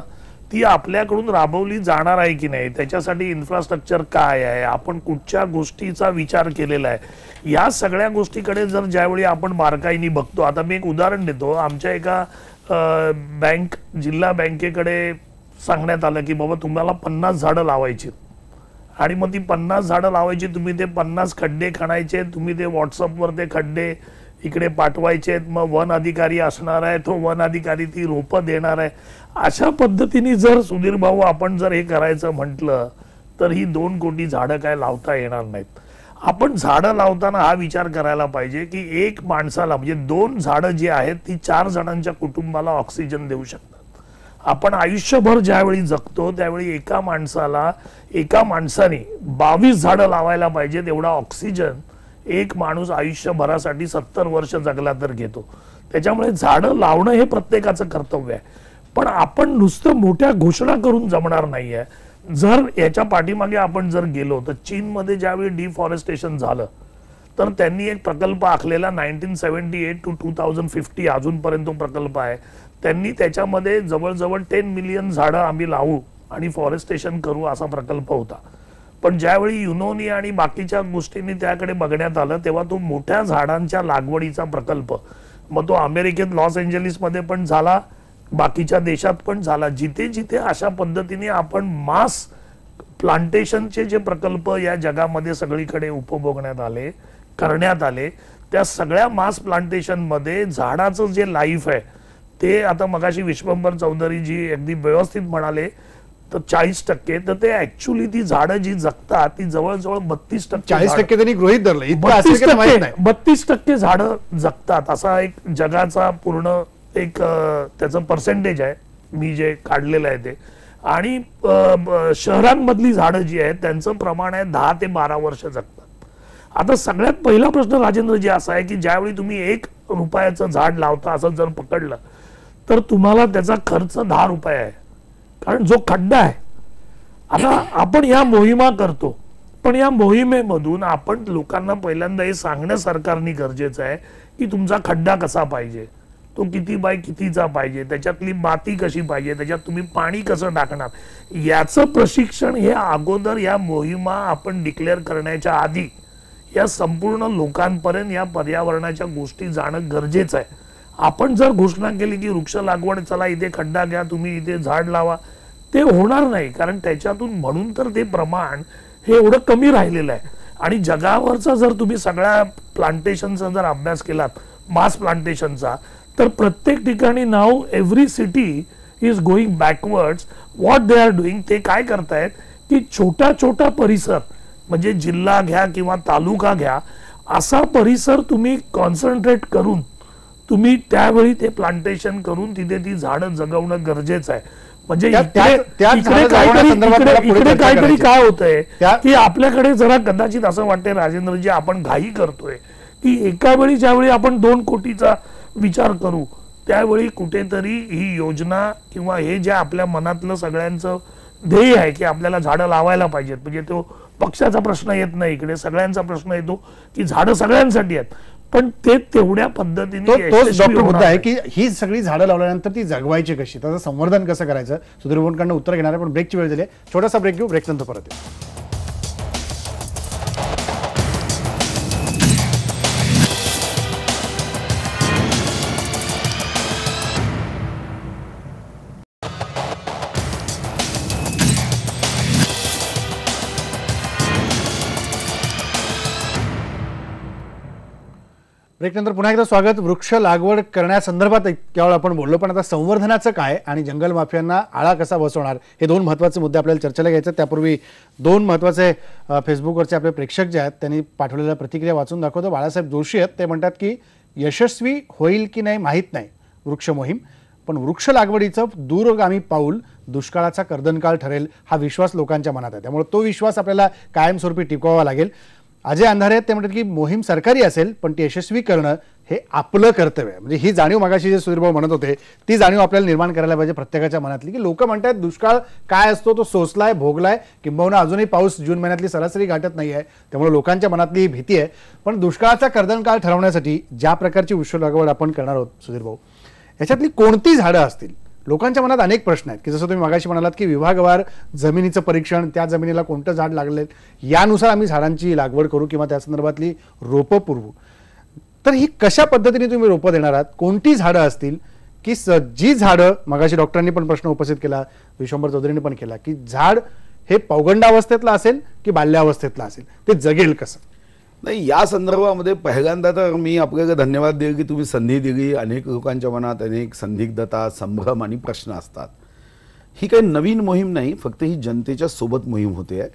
ती आपल्याकडून राबवली जाणार आहे की नाही, त्याच्यासाठी इन्फ्रास्ट्रक्चर काय आहे, आपण कुठच्या गोष्टीचा विचार केलेला आहे, या सगळ्या गोष्टीकडे जर ज्यावेळी आपण बारकाईने बघतो. आता मी एक उदाहरण देतो. आमच्या एका जिल्हा बँकेकडे सांगण्यात आलं की बाबा तुम्हाला 50 झाडं लावायची आणि मग ती 50 झाडं लावायची, तुम्ही ते 50 खड्डे खणायचे, तुम्ही ते व्हॉट्सअपवर ते खड्डे इकडे पाठवायचे, मग वन अधिकारी असणार आहे, तो वन अधिकारी ती रोपं देणार आहे. अशा पद्धतीने जर सुधीर भाऊ आपण जर हे करायचं म्हटलं तर ही 2 कोटी झाडं काय लावता येणार नाहीत. आपण झाडं लावताना हा विचार करायला पाहिजे की एक माणसाला म्हणजे 2 झाडं जी आहेत ती 4 जणांच्या कुटुंबाला ऑक्सिजन देऊ शकतात. आपण आयुष्यभर ज्यावेळी जगतो त्यावेळी एका माणसाने 22 झाडं लावायला पाहिजेत, एवढा ऑक्सिजन एक माणूस आयुष्यभरासाठी 70 वर्ष जगला तर घेतो. त्याच्यामुळे झाडं लावणं हे प्रत्येकाचं कर्तव्य आहे, पण आपण नुसतं मोठ्या घोषणा करून जमणार नाहीये. जर याच्या पाठीमागे आपण जर गेलो तर चीनमध्ये ज्यावेळी डिफॉरेस्टेशन झालं तर त्यांनी एक प्रकल्प आखलेला 1978 to 2050 अजूनपर्यंत तो प्रकल्प आहे. त्यांनी त्याच्यामध्ये जवळजवळ 10 मिलियन झाडं आम्ही लावू आणि फॉरेस्टेशन करू असा प्रकल्प होता. पण ज्यावेळी युनोनी आणि बाकीच्या गोष्टींनी त्याकडे बघण्यात आलं तेव्हा तो मोठ्या झाडांच्या लागवडीचा प्रकल्प, मग तो अमेरिकेत लॉस एंजलिसमध्ये पण झाला, बाकीच्या देशात पण झाला. जिथे जिथे अशा पद्धतीने आपण मास प्लांटेशनचे जे प्रकल्प या जगामध्ये सगळीकडे उपभोगण्यात आले, करण्यात आले, त्या सगळ्या मास प्लांटेशन मध्ये झाडाचं जे लाईफ आहे ते आता मगाशी विश्वंभर चौधरी जी अगदी व्यवस्थित म्हणाले तर 40%, तर ते ऍक्च्युअली ती झाडं जी जगतात ती जवळजवळ 32%. 40% त्यांनी गृहीत धरलं, इतकं असेल की माहित नाही. 32% झाडं जगतात असा एक जगाचा पूर्ण एक त्याचं पर्सेंटेज आहे मी जे काढलेलं आहे ते. आणि शहरांमधली झाडं जी आहेत त्यांचं प्रमाण आहे 10 ते 12 वर्ष जगतात. आता सगळ्यात पहिला प्रश्न राजेंद्रजी असा आहे की ज्यावेळी तुम्ही 1 रुपयाचं झाड लावता असं जर पकडलं तर तुम्हाला त्याचा खर्च 10 रुपये आहे, कारण जो खड्डा आहे. आता आपण या मोहिमा करतो, पण या मोहिमेमधून आपण लोकांना पहिल्यांदा हे सांगणं सरकारने गरजेचं आहे की तुमचा खड्डा कसा पाहिजे, तो किती बाय कितीचा पाहिजे, त्याच्यातली माती कशी पाहिजे, त्याच्यात तुम्ही पाणी कसं टाकणार, याचं प्रशिक्षण हे अगोदर या मोहिमा आपण डिक्लेअर करण्याच्या आधी या संपूर्ण लोकांपर्यंत या पर्यावरणाच्या गोष्टी जाणं गरजेचं आहे. आपण जर घोषणा केली की वृक्ष लागवड, चला इथे खड्डा घ्या, तुम्ही इथे झाड लावा, ते होणार नाही. कारण त्याच्यातून म्हणून तर ते प्रमाण हे एवढं कमी राहिलेलं आहे. आणि जगावरचा जर तुम्ही सगळ्या प्लांटेशनचा जर अभ्यास केलात, मास प्लांटेशनचा, तर प्रत्येक ठिकाणी नाव every city is going backwards. What they are doing, ते काय करतायत की छोटा छोटा परिसर म्हणजे जिल्हा घ्या किंवा तालुका घ्या, असा परिसर तुम्ही कॉन्सन्ट्रेट करून तुम्ही त्यावेळी ते प्लांटेशन करून तिथे ती झाडं जगवणं गरजेचं आहे. म्हणजे इकडे काहीतरी काय होतंय की आपल्याकडे जरा कदाचित असं वाटतंय राजेंद्रजी आपण घाई करतोय की एका वेळी ज्यावेळी आपण 2 कोटीचा विचार करू त्यावेळी कुठेतरी ही योजना किंवा हे जे आपल्या मनातलं सगळ्यांचं ध्येय आहे की आपल्याला झाडं लावायला पाहिजेत, म्हणजे तो पक्षाचा प्रश्न येत नाही, इकडे सगळ्यांचा प्रश्न येतो की झाडं सगळ्यांसाठी आहेत, पण ते तेवढ्या पद्धतीने तोच डॉक्टर मुद्दा आहे की ही सगळी झाडं लावल्यानंतर ती जगवायची कशी, त्याचं संवर्धन कसं करायचं. सुधीर भाऊंकडनं उत्तर घेणार आहे, पण ब्रेकची वेळ झाली आहे. छोटासा ब्रेक घेऊ, ब्रेक नंतर परत येऊ. ब्रेकनंतर पुन्हा एकदा स्वागत. वृक्ष लागवड करण्यासंदर्भात इतक्या वेळ आपण बोललो, पण आता संवर्धनाचं काय आणि जंगल माफियांना आळा कसा बसवणार, हे 2 महत्त्वाचे मुद्दे आपल्याला चर्चेला घ्यायचे. त्यापूर्वी 2 महत्त्वाचे फेसबुकवरचे आपले प्रेक्षक जे आहेत त्यांनी पाठवलेल्या प्रतिक्रिया वाचून दाखवतो. बाळासाहेब जोशी आहेत, ते म्हणतात की यशस्वी होईल की नाही माहीत नाही वृक्ष मोहीम, पण वृक्ष लागवडीचं दूरगामी पाऊल दुष्काळाचा कर्दनकाळ ठरेल हा विश्वास लोकांच्या मनात आहे, त्यामुळे तो विश्वास आपल्याला कायमस्वरूपी टिकवावा लागेल. अजय अंधारे आहेत, ते म्हणतात की मोहीम सरकारी असेल पण ती यशस्वी करणं हे आपलं कर्तव्य आहे. म्हणजे ही जाणीव मगाशी जे सुधीरभाऊ म्हणत होते ती जाणीव आपल्याला निर्माण करायला पाहिजे प्रत्येकाच्या मनातली, की लोक म्हणतात दुष्काळ काय असतो तो सोसलाय, भोगलाय, किंबहुना अजूनही पाऊस जून महिन्यातली सरासरी गाठत नाही आहे, त्यामुळे लोकांच्या मनातली ही भीती आहे. पण दुष्काळाचा कर्दनकाळ ठरवण्यासाठी ज्या प्रकारची वृक्ष लागवड आपण करणार आहोत सुधीरभाऊ, याच्यातली कोणती झाडं असतील? लोकांच्या मनात अनेक प्रश्न आहेत, की जसं तुम्ही मगाशी म्हणालात की विभागवार जमिनीचं परीक्षण, त्या जमिनीला कोणतं झाड लागले यानुसार आम्ही झाडांची लागवड करू किंवा त्या संदर्भातली रोपं पुरवू. तर ही कशा पद्धतीने तुम्ही रोपं देणार आहात? कोणती झाडं असतील की जी झाडं, मगाशी डॉक्टरांनी पण प्रश्न उपस्थित केला, विश्वंभर चौधरींनी पण केला, की झाड हे पौगंडावस्थेतलं असेल की बाल्यावस्थेतलं असेल, ते जगेल कसं? नाही, या संदर्भामध्ये पहिल्यांदा तर मी आपल्याला धन्यवाद देईल की तुम्ही संधी दिली. अनेक लोकांच्या मनात अनेक संदिग्धता, संभ्रम आणि प्रश्न असतात. ही काही नवीन मोहीम नाही, फक्त ही जनतेच्या सोबत मोहीम होते आहे.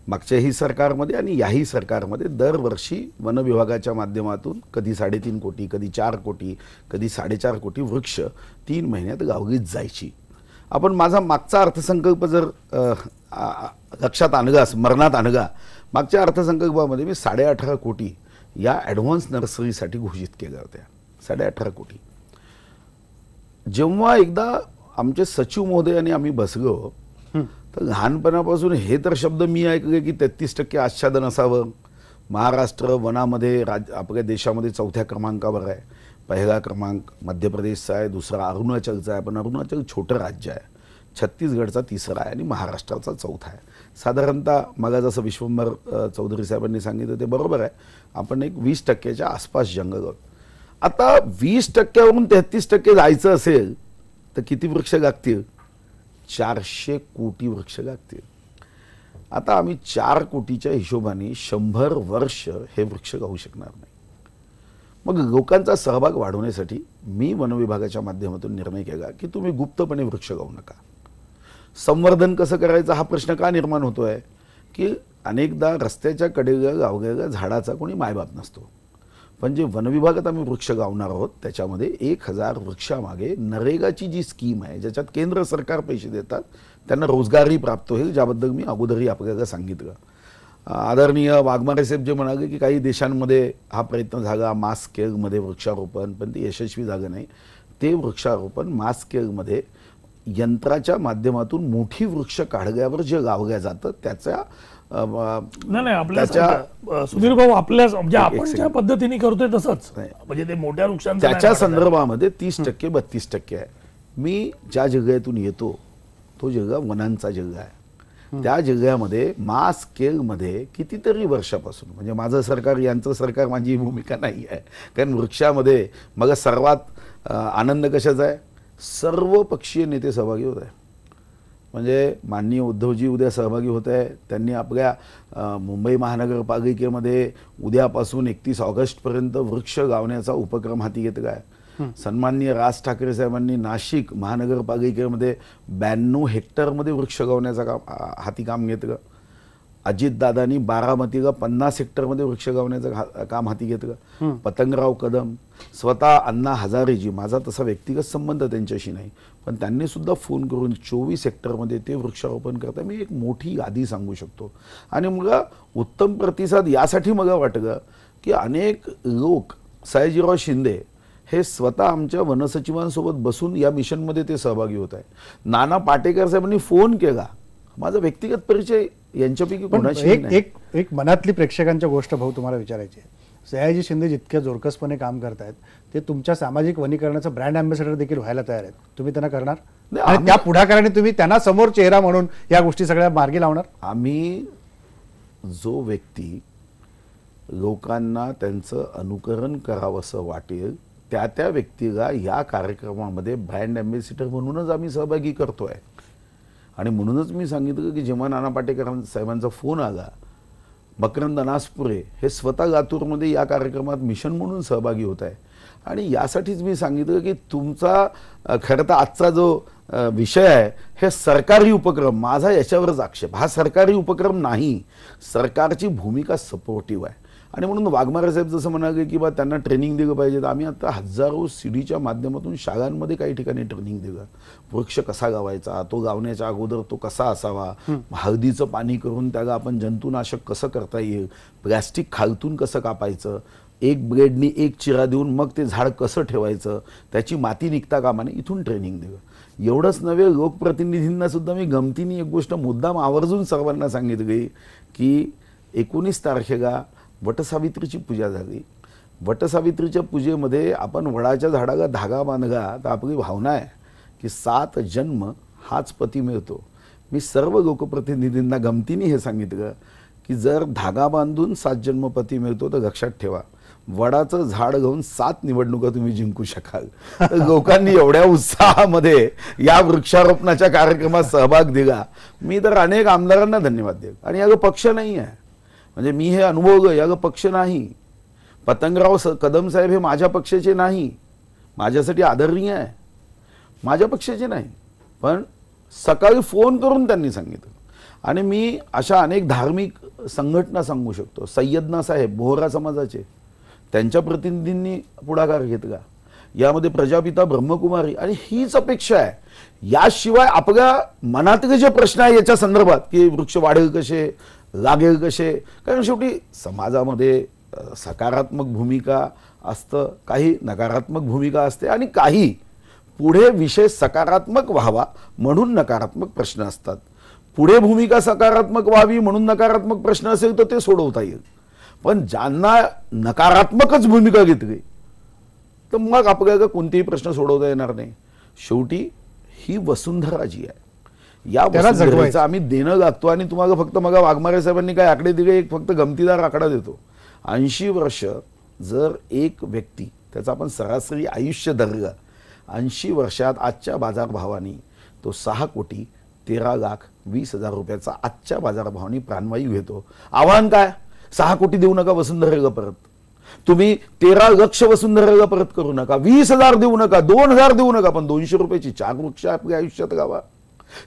मागच्याही सरकारमध्ये आणि याही सरकारमध्ये दरवर्षी वन विभागाच्या माध्यमातून कधी 3.5 कोटी, कधी 4 कोटी, कधी 4.5 कोटी वृक्ष 3 महिन्यात गावलीत जायची. आपण माझा मागचा अर्थसंकल्प जर लक्षात आणला, स्मरणात आणला, मागच्या अर्थसंकल्पामध्ये मी 18.5 कोटी या ॲडव्हान्स नर्सरीसाठी घोषित केल्या होत्या. 18.5 कोटी. जेव्हा एकदा आमचे सचिव महोदय आणि आम्ही बसलो तर लहानपणापासून हे तर शब्द मी ऐकले की 33% आच्छादन असावं. महाराष्ट्र वनामध्ये आपल्या देशामध्ये 4थ्या क्रमांकावर आहे. पहिला क्रमांक मध्य प्रदेशचा आहे, दुसरा अरुणाचलचा आहे, पण अरुणाचल छोटं राज्य आहे. छत्तीसगडचा 3रा आहे आणि महाराष्ट्राचा 4था आहे. साधारणतः मला जसं विश्वंभर चौधरी साहेबांनी सांगितलं ते बरोबर आहे, आपण एक 20% आसपास जंगल आहोत. आता 20%वरून 33% जायचं असेल तर किती वृक्ष लागतील? 400 कोटी वृक्ष लागतील. आता आम्ही 4 कोटीच्या हिशोबाने 100 वर्ष हे वृक्ष गाऊ शकणार नाही. मग लोकांचा सहभाग वाढवण्यासाठी मी वन विभागाच्या माध्यमातून निर्णय केला की तुम्ही गुप्तपणे वृक्ष गाऊ नका. संवर्धन कसं करायचं हा प्रश्न का निर्माण होतोय की अनेकदा रस्त्याच्या कडेला गावलेल्या झाडाचा कोणी मायबाप नसतो. पण जे वन विभागात आम्ही वृक्ष गावणार आहोत त्याच्यामध्ये 1000 वृक्षामागे नरेगाची जी स्कीम आहे, ज्याच्यात केंद्र सरकार पैसे देतात, त्यांना रोजगारही प्राप्त होईल, ज्याबद्दल मी अगोदरही आपल्याला सांगितलं. आदरणीय वाघमारे साहेब जे म्हणाले की काही देशांमध्ये हा प्रयत्न झाला मास स्केलमध्ये वृक्षारोपण, पण ते यशस्वी झालं नाही. ते वृक्षारोपण मास स्केलमध्ये यंत्राच्या माध्यमातून मोठी वृक्ष काढल्यावर जे लावल्या जातं त्याच्या नाही आपल्या सुधीर भाऊ आपल्या म्हणजे आपण ज्या पद्धतीने करतोय तसंच, म्हणजे ते मोठ्या वृक्षांचं त्याच्या संदर्भामध्ये 30% 32% आहे. मी ज्या जिल्ह्यातून येतो तो जिल्हा वनांचा जिल्हा आहे. त्या जिल्ह्यामध्ये मास स्केलमध्ये कितीतरी वर्षापासून, म्हणजे माझं सरकार यांचं सरकार माझी भूमिका नाही आहे, कारण वृक्षामध्ये मला सर्वात आनंद कशाचा आहे, सर्व पक्षीय नेते सहभागी होत आहे. म्हणजे माननीय उद्धवजी उद्या सहभागी होत आहे. त्यांनी आपल्या मुंबई महानगरपालिकेमध्ये उद्यापासून 31 ऑगस्टपर्यंत वृक्ष लावण्याचा उपक्रम हाती घेतला आहे. सन्माननीय राज ठाकरे साहेबांनी नाशिक महानगरपालिकेमध्ये 92 हेक्टरमध्ये वृक्ष लावण्याचा हाती काम घेतलं. अजितदादांनी बारामतीला 50 हेक्टरमध्ये वृक्ष लावण्याचं काम हाती घेतलं. पतंगराव कदम, स्वतः अण्णा हजारेजी, माझा तसा व्यक्तिगत संबंध त्यांच्याशी नाही, पण त्यांनी सुद्धा फोन करून 24 हेक्टरमध्ये ते वृक्षारोपण करता. मी एक मोठी यादी सांगू शकतो. आणि मला उत्तम प्रतिसाद यासाठी मला वाटलं की अनेक लोक, सयाजीराव शिंदे हे स्वतः आमच्या वनसचिवांसोबत बसून या मिशनमध्ये ते सहभागी होत आहे. नाना पाटेकर साहेबांनी फोन केला. माझा व्यक्तिगत परिचय यांच्यापैकी कोणाशी नाही. एक मनातली प्रेक्षकांच्या गोष्ट भाऊ तुम्हाला विचारायची आहे. सयाजी शिंदे जितक्या जोरकसपणे काम करतायत ते तुमच्या सामाजिक वनीकरणाचं ब्रँड अँबॅसेडर देखील व्हायला तयार आहेत. तुम्ही त्यांना करणार? आणि त्या पुढाकाराने तुम्ही त्यांना समोर चेहरा म्हणून या गोष्टी सगळ्या मार्गी लावणार? आम्ही जो व्यक्ती लोकांना त्यांचं अनुकरण करावंसं वाटेल त्या व्यक्तीला या कार्यक्रमामध्ये ब्रँड अँबॅसेडर म्हणूनच आम्ही सहभागी करतोय. आणि म्हणूनच मी सांगितलं की जेव्हा नाना पाटेकर साहेबांचा फोन आला, मकरंद नासपुरे हे स्वतः लातूरमध्ये या कार्यक्रमात मिशन म्हणून सहभागी होत आहे. आणि यासाठीच मी सांगितलं की तुमचा खरं तर आजचा जो विषय आहे हे सरकारी उपक्रम, माझा याच्यावरच आक्षेप, हा सरकारी उपक्रम नाही, सरकारची भूमिका सपोर्टिव्ह आहे. आणि म्हणून वाघमारे साहेब जसं म्हणाले की बा त्यांना ट्रेनिंग दिलं पाहिजे, तर आम्ही आता हजारो सीडीच्या माध्यमातून शाळांमध्ये काही ठिकाणी ट्रेनिंग दिलं. वृक्ष कसा गावायचा, तो गावण्याच्या अगोदर तो कसा असावा, हळदीचं पाणी करून त्याला आपण जंतुनाशक कसं करता येईल, प्लॅस्टिक खालतून कसं कापायचं, एक ब्लेडनी एक चिरा देऊन मग ते झाड कसं ठेवायचं, त्याची माती निघता कामा नये, इथून ट्रेनिंग दिलं. एवढंच नव्हे, लोकप्रतिनिधींना सुद्धा मी गमतीने एक गोष्ट मुद्दाम आवर्जून सर्वांना सांगितली की 19 तारखेला वटसावित्रीची पूजा झाली. वटसावित्रीच्या पूजेमध्ये आपण वडाच्या झाडाला धागा बांधला तर आपली भावना आहे की 7 जन्म हाच पती मिळतो. मी सर्व लोकप्रतिनिधींना गमतीने हे सांगितलं की जर धागा बांधून 7 जन्म पती मिळतो तर लक्षात ठेवा, वडाचं झाड घेऊन 7 निवडणुका तुम्ही जिंकू शकाल. तर लोकांनी एवढ्या उत्साहामध्ये या वृक्षारोपणाच्या कार्यक्रमात सहभाग दिला. मी तर अनेक आमदारांना धन्यवाद देईल. आणि याला पक्ष नाही आहे, म्हणजे मी हे अनुभवलं, याला पक्ष नाही. पतंगराव कदम साहेब हे माझ्या पक्षाचे नाही, माझ्यासाठी आदरणीय आहे, माझ्या पक्षाचे नाही. पण सकाळी फोन करून त्यांनी सांगितलं. आणि मी अशा अनेक धार्मिक संघटना सांगू शकतो. सय्यदना साहेब बोहरा समाजाचे, त्यांच्या प्रतिनिधींनी पुढाकार घेतला. यामध्ये प्रजापिता ब्रह्मकुमारी. आणि हीच अपेक्षा आहे. याशिवाय आपल्या मनातले जे प्रश्न आहे याच्या संदर्भात की वृक्ष वाढेल कसे, लागेल कसे, कारण शेवटी समाजामध्ये सकारात्मक भूमिका असतं, काही नकारात्मक भूमिका असते, आणि काही पुढे विषय सकारात्मक व्हावा म्हणून नकारात्मक प्रश्न असतात. पुढे भूमिका सकारात्मक व्हावी म्हणून नकारात्मक प्रश्न असेल तर ते सोडवता येईल. पण ज्यांना नकारात्मकच भूमिका घेतली तर मग आपल्याला कोणतेही प्रश्न सोडवता येणार नाही. शेवटी ही वसुंधरा जी आहे, या वसुंधरेचा आम्ही देणं लागतो. आणि तुम्हाला फक्त मग वाघमारे साहेबांनी काय आकडे दिले, एक फक्त गमतीदार आकडा देतो. 80 वर्ष जर एक व्यक्ती, त्याचा आपण सरासरी आयुष्य धरलं, 80 वर्षात आजच्या बाजारभावाने तो 6,13,20,000 रुपयाचा आजच्या बाजारभावाने प्राणवायू घेतो. आव्हान काय? 6 कोटी देऊ नका वसुंधरेला परत, तुम्ही 13 लक्ष वसुंधरेला परत करू नका, 20,000 देऊ नका, 2,000 देऊ नका, पण 200 रुपयाची 4 वृक्ष आपल्या आयुष्यात गावा,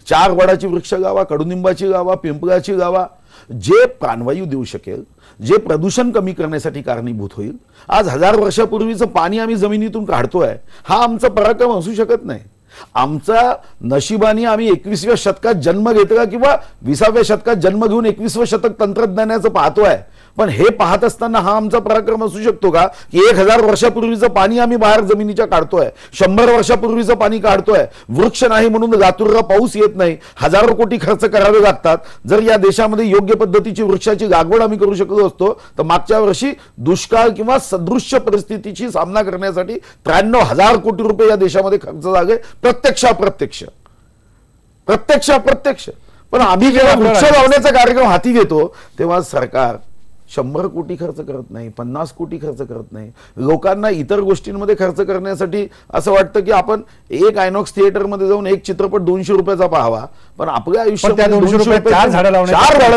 4 वडाची वृक्ष गावा, कडुनिंबाची गावा, पिंपळाची गावा, जे प्राणवायू देऊ शकेल, जे प्रदूषण कमी करण्यासाठी कारणीभूत होईल. आज 1000 वर्षापूर्वीचं पाणी आम्ही जमिनीतून काढतोय, हा आमचा पराक्रम असू शकत नाही. आमचा नशिबाने आम्ही 21व्या शतकात जन्म घेतला किंवा 20व्या शतकात जन्म घेऊन 21वं शतक तंत्रज्ञानाचं पाहतोय. पण हे पाहत असताना हा आमचा पराक्रम असू शकतो का की 1000 वर्षापूर्वीचं पाणी आम्ही बाहेर जमिनीच्या काढतोय, 100 वर्षापूर्वीचं पाणी काढतोय. वृक्ष नाही म्हणून लातूरला पाऊस येत नाही, हजारो कोटी खर्च करावे लागतात. जर या देशामध्ये योग्य पद्धतीची वृक्षाची लागवड आम्ही करू शकलो असतो तर मागच्या वर्षी दुष्काळ किंवा सदृश्य परिस्थितीची सामना करण्यासाठी 93,000 कोटी रुपये या देशामध्ये खर्च झाले, प्रत्यक्ष अप्रत्यक्ष, प्रत्यक्ष अप्रत्यक्ष. पण आम्ही जेव्हा वृक्ष लावण्याचा कार्यक्रम हाती घेतो तेव्हा सरकार 100 कोटी खर्च करत नाही, 50 कोटी खर्च करत नाही. लोकांना इतर गोष्टींमध्ये खर्च करण्यासाठी असं वाटतं की आपण एक आयनॉक्स थिएटरमध्ये जाऊन एक चित्रपट 200 रुपयाचा पाहावा, पण आपल्या आयुष्यात 200 रुपये 4 झाडं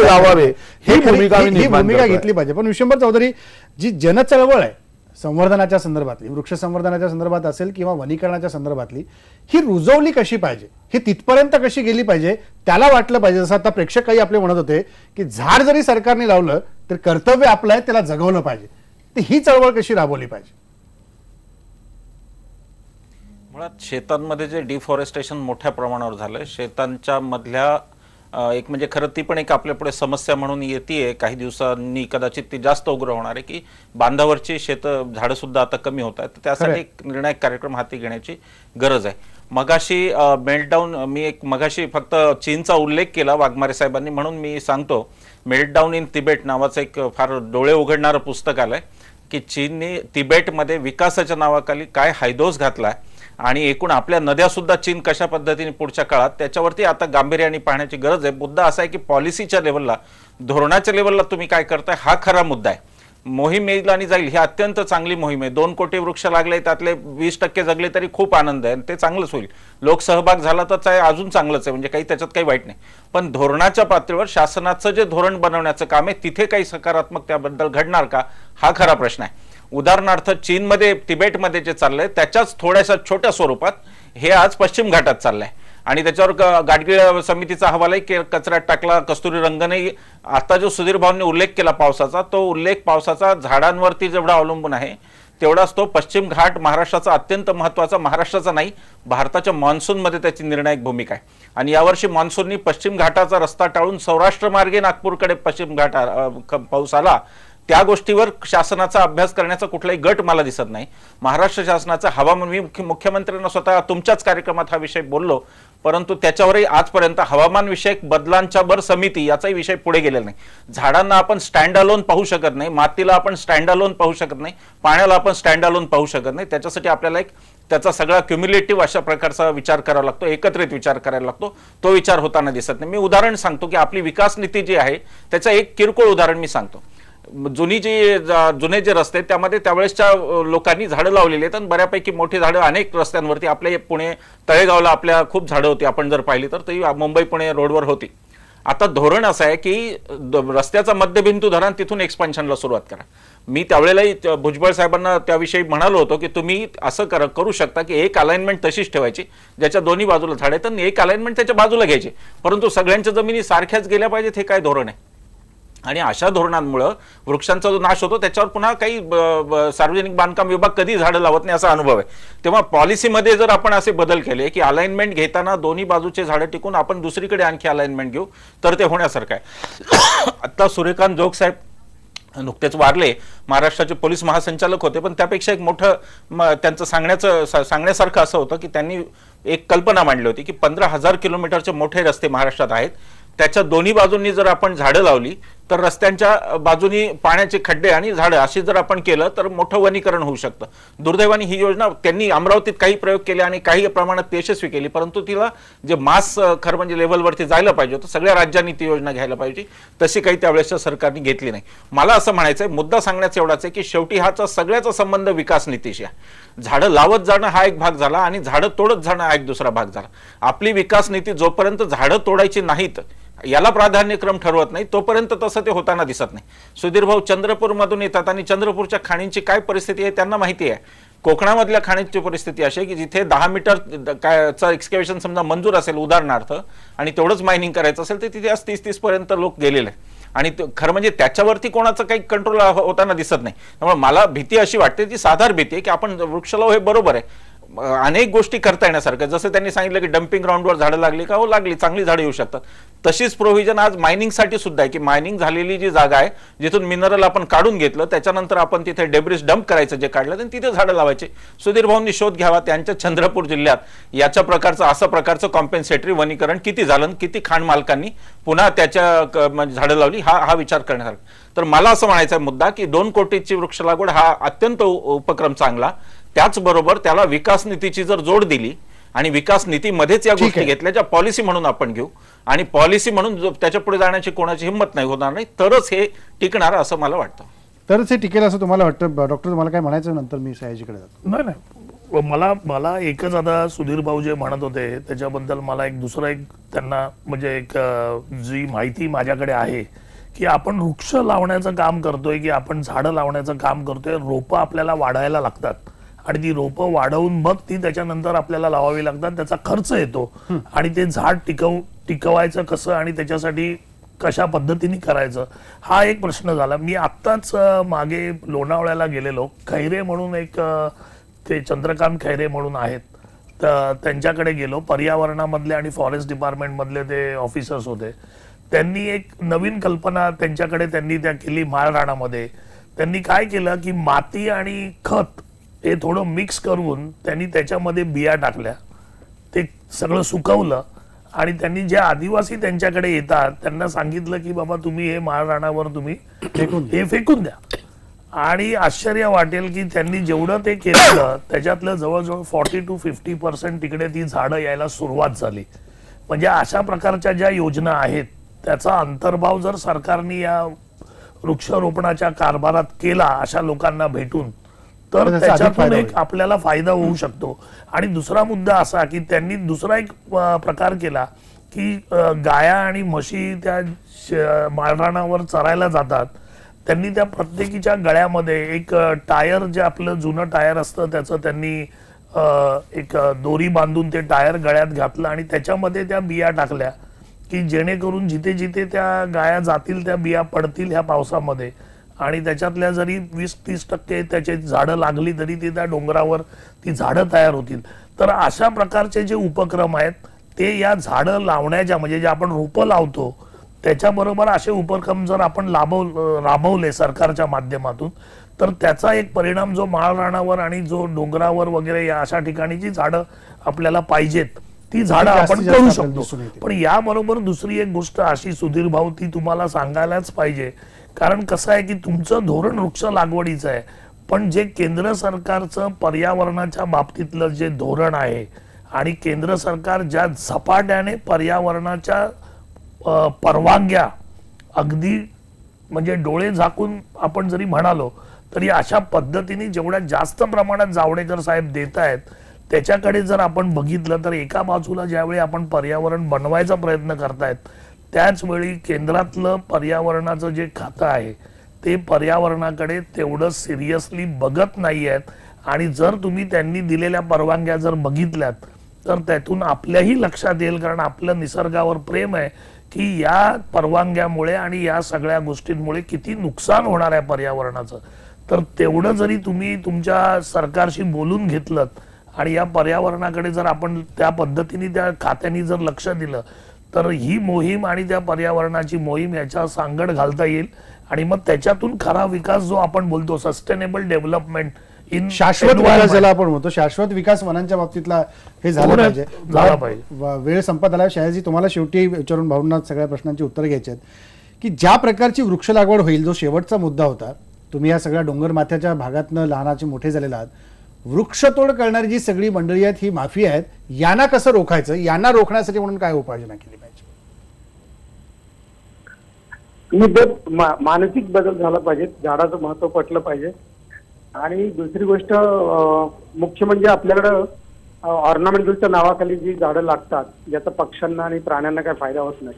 लावावे ही भूमिका घेतली पाहिजे. पण विश्वंभर चौधरी, जी जनचळवळ आहे संवर्धनाच्या संदर्भातली, वृक्ष संवर्धनाच्या संदर्भात असेल किंवा वनीकरणाच्या संदर्भातली, ही रुजवली कशी पाहिजे, ही तिथपर्यंत कशी गेली पाहिजे, त्याला वाटलं पाहिजे. जसं आता प्रेक्षक काही आपले म्हणत होते की झाड जरी सरकारने लावलं तर कर्तव्य आपलं आहे, त्याला जगवलं पाहिजे. तर ही चळवळ कशी राबवली पाहिजे? मुळात शेतांमध्ये जे डिफॉरेस्टेशन मोठ्या प्रमाणावर झालंय, शेतांच्या मधल्या एक म्हणजे खरं ती पण एक आपल्या पुढे समस्या म्हणून येते. काही दिवसांनी कदाचित ती जास्त उग्र होणार आहे की बांधावरची झाडं सुद्धा आता कमी होत आहेत. त्यासाठी एक निर्णायक कार्यक्रम हाती घेण्याची गरज आहे. मगाशी मेल्टडाऊन, मी एक मगाशी फक्त चीनचा उल्लेख केला वाघमारे साहेबांनी म्हणून मी सांगतो, मेल्टडाऊन इन तिबेट नावाचं एक फार डोळे उघडणारं पुस्तक आलंय की चीनने तिबेटमध्ये विकासाच्या नावाखाली काय हायदोस घातलाय आणि एकूण आपल्या नद्या सुद्धा चीन कशा पद्धतीने पुढच्या काळात, त्याच्यावरती आता गांभीर्याने पाहण्याची गरज आहे. मुद्दा असा आहे की पॉलिसीच्या लेवलला, धोरणाच्या लेवलला तुम्ही काय करताय हा खरा मुद्दा आहे. मोहीम येईल आणि जाईल, ही अत्यंत चांगली मोहीम आहे. 2 कोटी वृक्ष लागले, त्यातले 20% जगले तरी खूप आनंद आहे, ते चांगलंच होईल. लोकसहभाग झाला तर अजून चांगलंच आहे, म्हणजे काही त्याच्यात काही वाईट नाही. पण धोरणाच्या पातळीवर शासनाचं जे धोरण बनवण्याचं काम आहे तिथे काही सकारात्मक त्याबद्दल घडणार का हा खरा प्रश्न आहे. उदाहरणार्थ चीनमध्ये, तिबेटमध्ये जे चाललंय त्याच्याच थोड्याशा छोट्या स्वरूपात हे आज पश्चिम घाटात चाललंय आणि त्याच्यावर गाडगीळ समितीचा अहवाल आहे की कचऱ्यात टाकला. कस्तुरी रंगने आता जो सुधीर भाऊंनी उल्लेख केला पावसाचा, तो उल्लेख पावसाचा झाडांवरती जेवढा अवलंबून आहे तेवढाच तो पश्चिम घाट महाराष्ट्राचा अत्यंत महत्त्वाचा, महाराष्ट्राचा नाही मान्सून मान्सूनमध्ये त्याची निर्णायक भूमिका आहे. आणि यावर्षी मान्सूननी पश्चिम घाटाचा रस्ता टाळून सौराष्ट्र मार्गे नागपूरकडे पश्चिम घाट पाऊस आला. त्या गोष्टीवर शासनाचा अभ्यास करण्याचा कुठलाही गट मला दिसत नाही. महाराष्ट्र शासनाचा हवामान, मी मुख्यमंत्र्यांना स्वतः तुमच्याच कार्यक्रमात हा विषय बोललो, परंतु त्याच्यावरही आजपर्यंत हवामान विषयक बदलांच्या बर समिती याचाही विषय पुढे गेलेला नाही. झाडांना आपण स्टँड अलोन पाहू शकत नाही, मातीला आपण स्टँड अलोन पाहू शकत नाही, पाण्याला आपण स्टँड अलोन पाहू शकत नाही. त्याच्यासाठी आपल्याला एक त्याचा सगळा क्युम्युलेटिव्ह अशा प्रकारचा विचार करावा लागतो, एकत्रित विचार करायला लागतो. तो विचार होताना दिसत नाही. मी उदाहरण सांगतो की आपली विकास नीती जी आहे त्याचं एक किरकोळ उदाहरण मी सांगतो. जुने जे रस्ते त्यामध्ये त्यावेळेसच्या लोकांनी झाडं लावलेली आहेत आणि बऱ्यापैकी मोठी झाडं अनेक रस्त्यांवरती, आपल्या पुणे तळेगावला आपल्या खूप झाडं होती, आपण जर पाहिली तर ती मुंबई पुणे रोडवर होती. आता धोरण असं आहे की रस्त्याचा मध्यबिंदू धरा, तिथून एक्सपान्शनला सुरुवात करा. मी त्यावेळेलाही भुजबळ साहेबांना त्याविषयी म्हणालो होतो की तुम्ही असं करू शकता की एक अलाइनमेंट तशीच ठेवायची ज्याच्या दोन्ही बाजूला झाडं आहेत, एक अलाइनमेंट त्याच्या बाजूला घ्यायची, परंतु सगळ्यांच्या जमिनी सारख्याच गेल्या पाहिजेत. हे काय धोरण आहे? आणि अशा धोरणांमुळे वृक्षांचा जो नाश होतो त्याच्यावर पुन्हा काही सार्वजनिक बांधकाम विभाग कधी झाडं लावत नाही असा अनुभव आहे. तेव्हा पॉलिसीमध्ये जर आपण असे बदल केले की अलाइनमेंट घेताना दोन्ही बाजूचे झाडं टिकून आपण दुसरीकडे आणखी अलाइनमेंट घेऊ, तर ते होण्यासारखं आहे. आता सूर्यकांत जोग साहेब नुकतेच वारले, महाराष्ट्राचे पोलीस महासंचालक होते, पण त्यापेक्षा एक मोठं त्यांचं सांगण्यासारखं असं होतं की त्यांनी एक कल्पना मांडली होती की 15,000 किलोमीटरचे मोठे रस्ते महाराष्ट्रात आहेत, त्याच्या दोन्ही बाजूंनी जर आपण झाडं लावली तर रस्त्यांच्या बाजूनी पाण्याचे खड्डे आणि झाडं अशी जर आपण केलं तर मोठं वनीकरण होऊ शकतं. दुर्दैवाने ही योजना त्यांनी अमरावतीत काही प्रयोग केले आणि काही प्रमाणात यशस्वी केली, परंतु तिला जे मास खरं म्हणजे लेव्हलवरती जायला पाहिजे होतं, सगळ्या राज्यांनी ती योजना घ्यायला पाहिजे, तशी काही त्यावेळेसच्या सरकारने घेतली नाही. मला असं म्हणायचं आहे, मुद्दा सांगण्याचा एवढाच आहे की शेवटी हाचा सगळ्याचा संबंध विकास नीतीशी आहे. झाडं लावत जाणं हा एक भाग झाला आणि झाडं तोडत जाणं हा एक दुसरा भाग झाला. आपली विकास नीती जोपर्यंत झाडं तोडायची नाहीत याला प्राधान्यक्रम ठरवत नाही तोपर्यंत तसं ते होताना दिसत नाही. सुधीर भाऊ चंद्रपूरमधून येतात आणि चंद्रपूरच्या खाणींची काय परिस्थिती आहे त्यांना माहिती आहे. कोकणामधल्या खाणींची परिस्थिती अशी आहे की जिथे 10 मीटरचं एक्सकेव्हेशन समजा मंजूर असेल उदाहरणार्थ आणि तेवढंच मायनिंग करायचं असेल तर तिथे आज 30-30 पर्यंत लोक गेलेले आणि खरं म्हणजे त्याच्यावरती कोणाचं काही कंट्रोल होताना दिसत नाही. त्यामुळे मला भीती अशी वाटते, ती साधारण भीती आहे की आपण वृक्ष लावू हे बरोबर आहे, अनेक गोष्टी करता येण्यासारख्या, जसं त्यांनी सांगितलं की डम्पिंग ग्राउंडवर झाडं लागली का, हो लागली, चांगली झाडं येऊ शकतात. तशीच प्रोव्हिजन आज मायनिंगसाठी सुद्धा आहे की मायनिंग झालेली जी जागा आहे जिथून मिनरल आपण काढून घेतलं त्याच्यानंतर आपण तिथे डेब्रिस डंप करायचं जे काढलं आणि तिथे झाडं लावायचे. सुधीर भाऊंनी शोध घ्यावा त्यांच्या चंद्रपूर जिल्ह्यात याच्या प्रकारचं कॉम्पेन्सेटरी वनीकरण किती झालं, किती खाण मालकांनी पुन्हा त्याच्या झाडं लावली, हा विचार करण्यासारखा. तर मला असं म्हणायचं मुद्दा की 2 कोटीची वृक्ष लागवड हा अत्यंत उपक्रम चांगला, त्याचबरोबर त्याला विकास नीतीची जर जोड दिली आणि विकास नीतीमध्येच या गोष्टी घेतल्या ज्या पॉलिसी म्हणून आपण घेऊ आणि पॉलिसी म्हणून त्याच्या पुढे जाण्याची कोणाची हिंमत नाही होणार नाही, तरच हे टिकणार असं मला वाटतं. तरच हे टिकेल असं तुम्हाला वाटतं? डॉक्टर तुम्हाला काय म्हणायचं नंतर मी सयाजीकडे जातो. नाही, मला एकच आता सुधीर भाऊ जे म्हणत होते त्याच्याबद्दल मला दुसरा त्यांना म्हणजे जी माहिती माझ्याकडे आहे की आपण वृक्ष लावण्याचं काम करतोय की आपण झाडं लावण्याचं काम करतोय, रोपं आपल्याला वाढायला लागतात आणि ती रोपं वाढवून मग ती त्याच्यानंतर आपल्याला लावावी लागतात, त्याचा खर्च येतो आणि ते झाड टिकवायचं कसं आणि त्याच्यासाठी कशा पद्धतीने करायचं हा एक प्रश्न झाला. मी आत्ताच मागे लोणावळ्याला गेलेलो, खैरे म्हणून ते चंद्रकांत खैरे म्हणून आहेत, तर त्यांच्याकडे गेलो. पर्यावरणामधले आणि फॉरेस्ट डिपार्टमेंटमधले ते ऑफिसर्स होते. त्यांनी एक नवीन कल्पना त्यांच्याकडे त्यांनी केली माळरानामध्ये. त्यांनी काय केलं की माती आणि खत हे थोडं मिक्स करून त्यांनी त्याच्यामध्ये बिया टाकल्या, ते सगळं सुकवलं आणि त्यांनी जे आदिवासी त्यांच्याकडे येतात त्यांना सांगितलं की बाबा तुम्ही हे माळरानावर तुम्ही हे फेकून द्या. आणि आश्चर्य वाटेल की त्यांनी जेवढं ते केलं त्याच्यातलं जवळजवळ 40 to 50% तिकडे ती झाडं यायला सुरुवात झाली. म्हणजे अशा प्रकारच्या ज्या योजना आहेत त्याचा अंतर्भाव जर सरकारने या वृक्षारोपणाच्या कारभारात केला अशा लोकांना भेटून तर त्याच्यातून एक आपल्याला फायदा होऊ शकतो. आणि दुसरा मुद्दा असा की त्यांनी दुसरा एक प्रकार केला की गाया आणि म्हशी त्या माळरानावर चरायला जातात, त्यांनी त्या प्रत्येकीच्या गळ्यामध्ये एक टायर, जे आपलं जुनं टायर असतं त्याचं त्यांनी एक दोरी बांधून ते टायर गळ्यात घातलं आणि त्याच्यामध्ये त्या बिया टाकल्या की जेणेकरून जिथे जिथे त्या गाया जातील त्या बिया पडतील ह्या पावसामध्ये आणि त्याच्यातल्या जरी 20-30% त्याचे झाडं लागली तरी ते त्या डोंगरावर ती झाडं तयार होतील. तर अशा प्रकारचे जे उपक्रम आहेत ते या झाडं लावण्याच्या म्हणजे जे आपण रोपं लावतो त्याच्याबरोबर असे उपक्रम जर आपण राबवले सरकारच्या माध्यमातून, तर त्याचा एक परिणाम जो माळरानावर आणि जो डोंगरावर वगैरे या अशा ठिकाणी जी झाडं आपल्याला पाहिजेत ती झाडं आपण जास्तीत करू जास्त शकतो. दिसून येतील. पण याबरोबर दुसरी एक गोष्ट अशी सुधीर भाऊ ती तुम्हाला सांगायलाच पाहिजे, कारण कसं आहे की तुमचं धोरण वृक्ष लागवडीचं आहे, पण जे केंद्र सरकारचं पर्यावरणाच्या बाबतीतलं जे धोरण आहे आणि केंद्र सरकार ज्या झपाट्याने पर्यावरणाच्या परवानग्या अगदी म्हणजे डोळे झाकून आपण जरी म्हणालो तरी अशा पद्धतीने जेवढ्या जास्त प्रमाणात जावडेकर साहेब देत आहेत त्याच्याकडे जर आपण बघितलं तर एका बाजूला ज्यावेळी आपण पर्यावरण बनवायचा प्रयत्न करतायत त्याच वेळी केंद्रातलं पर्यावरणाचं जे खातं आहे ते पर्यावरणाकडे तेवढं सिरियसली बघत नाही आहेत. आणि जर तुम्ही त्यांनी दिलेल्या परवानग्या जर बघितल्यात तर त्यातून आपल्याही लक्षात येईल, कारण आपलं निसर्गावर प्रेम आहे, की या परवानग्यामुळे आणि या सगळ्या गोष्टींमुळे किती नुकसान होणार आहे पर्यावरणाचं. तर तेवढं जरी तुम्ही तुमच्या सरकारशी बोलून घेतलं आणि या पर्यावरणाकडे जर आपण त्या पद्धतीने त्या खात्यांनी जर लक्ष दिलं तर ही मोहीम आणि त्या पर्यावरणाची मोहीम याच्या सांगड घालता येईल आणि मग त्याच्यातून खरा विकास जो आपण बोलतो सस्टेनेबल डेव्हलपमेंट इन शाश्वत विकास ज्याला आपण म्हणतो, शाश्वत विकास वनांच्या बाबतीतला हे झालं पाहिजे. झाला पाहिजे. वेळ संपत आला. शहाजी, तुम्हाला शेवटी विचारून भाऊंना सगळ्या प्रश्नांची उत्तर घ्यायची आहेत की ज्या प्रकारची वृक्ष लागवड होईल, जो शेवटचा मुद्दा होता, तुम्ही या सगळ्या डोंगर माथ्याच्या भागातनं लहानाचे मोठे झालेले आहात, वृक्षतोड करणारी जी सगळी मंडळी आहेत ही माफी आहेत, यांना कसं रोखायचं, यांना रोखण्यासाठी म्हणून काय उपाययोजना केली पाहिजे? मानसिक बदल झाला पाहिजे, झाडाचं महत्व पटलं पाहिजे. आणि दुसरी गोष्ट मुख्य म्हणजे आपल्याकडं ऑर्नामेंटलच्या नावाखाली जी झाडं लागतात ज्याचा पक्ष्यांना आणि प्राण्यांना काही फायदा होत नाही,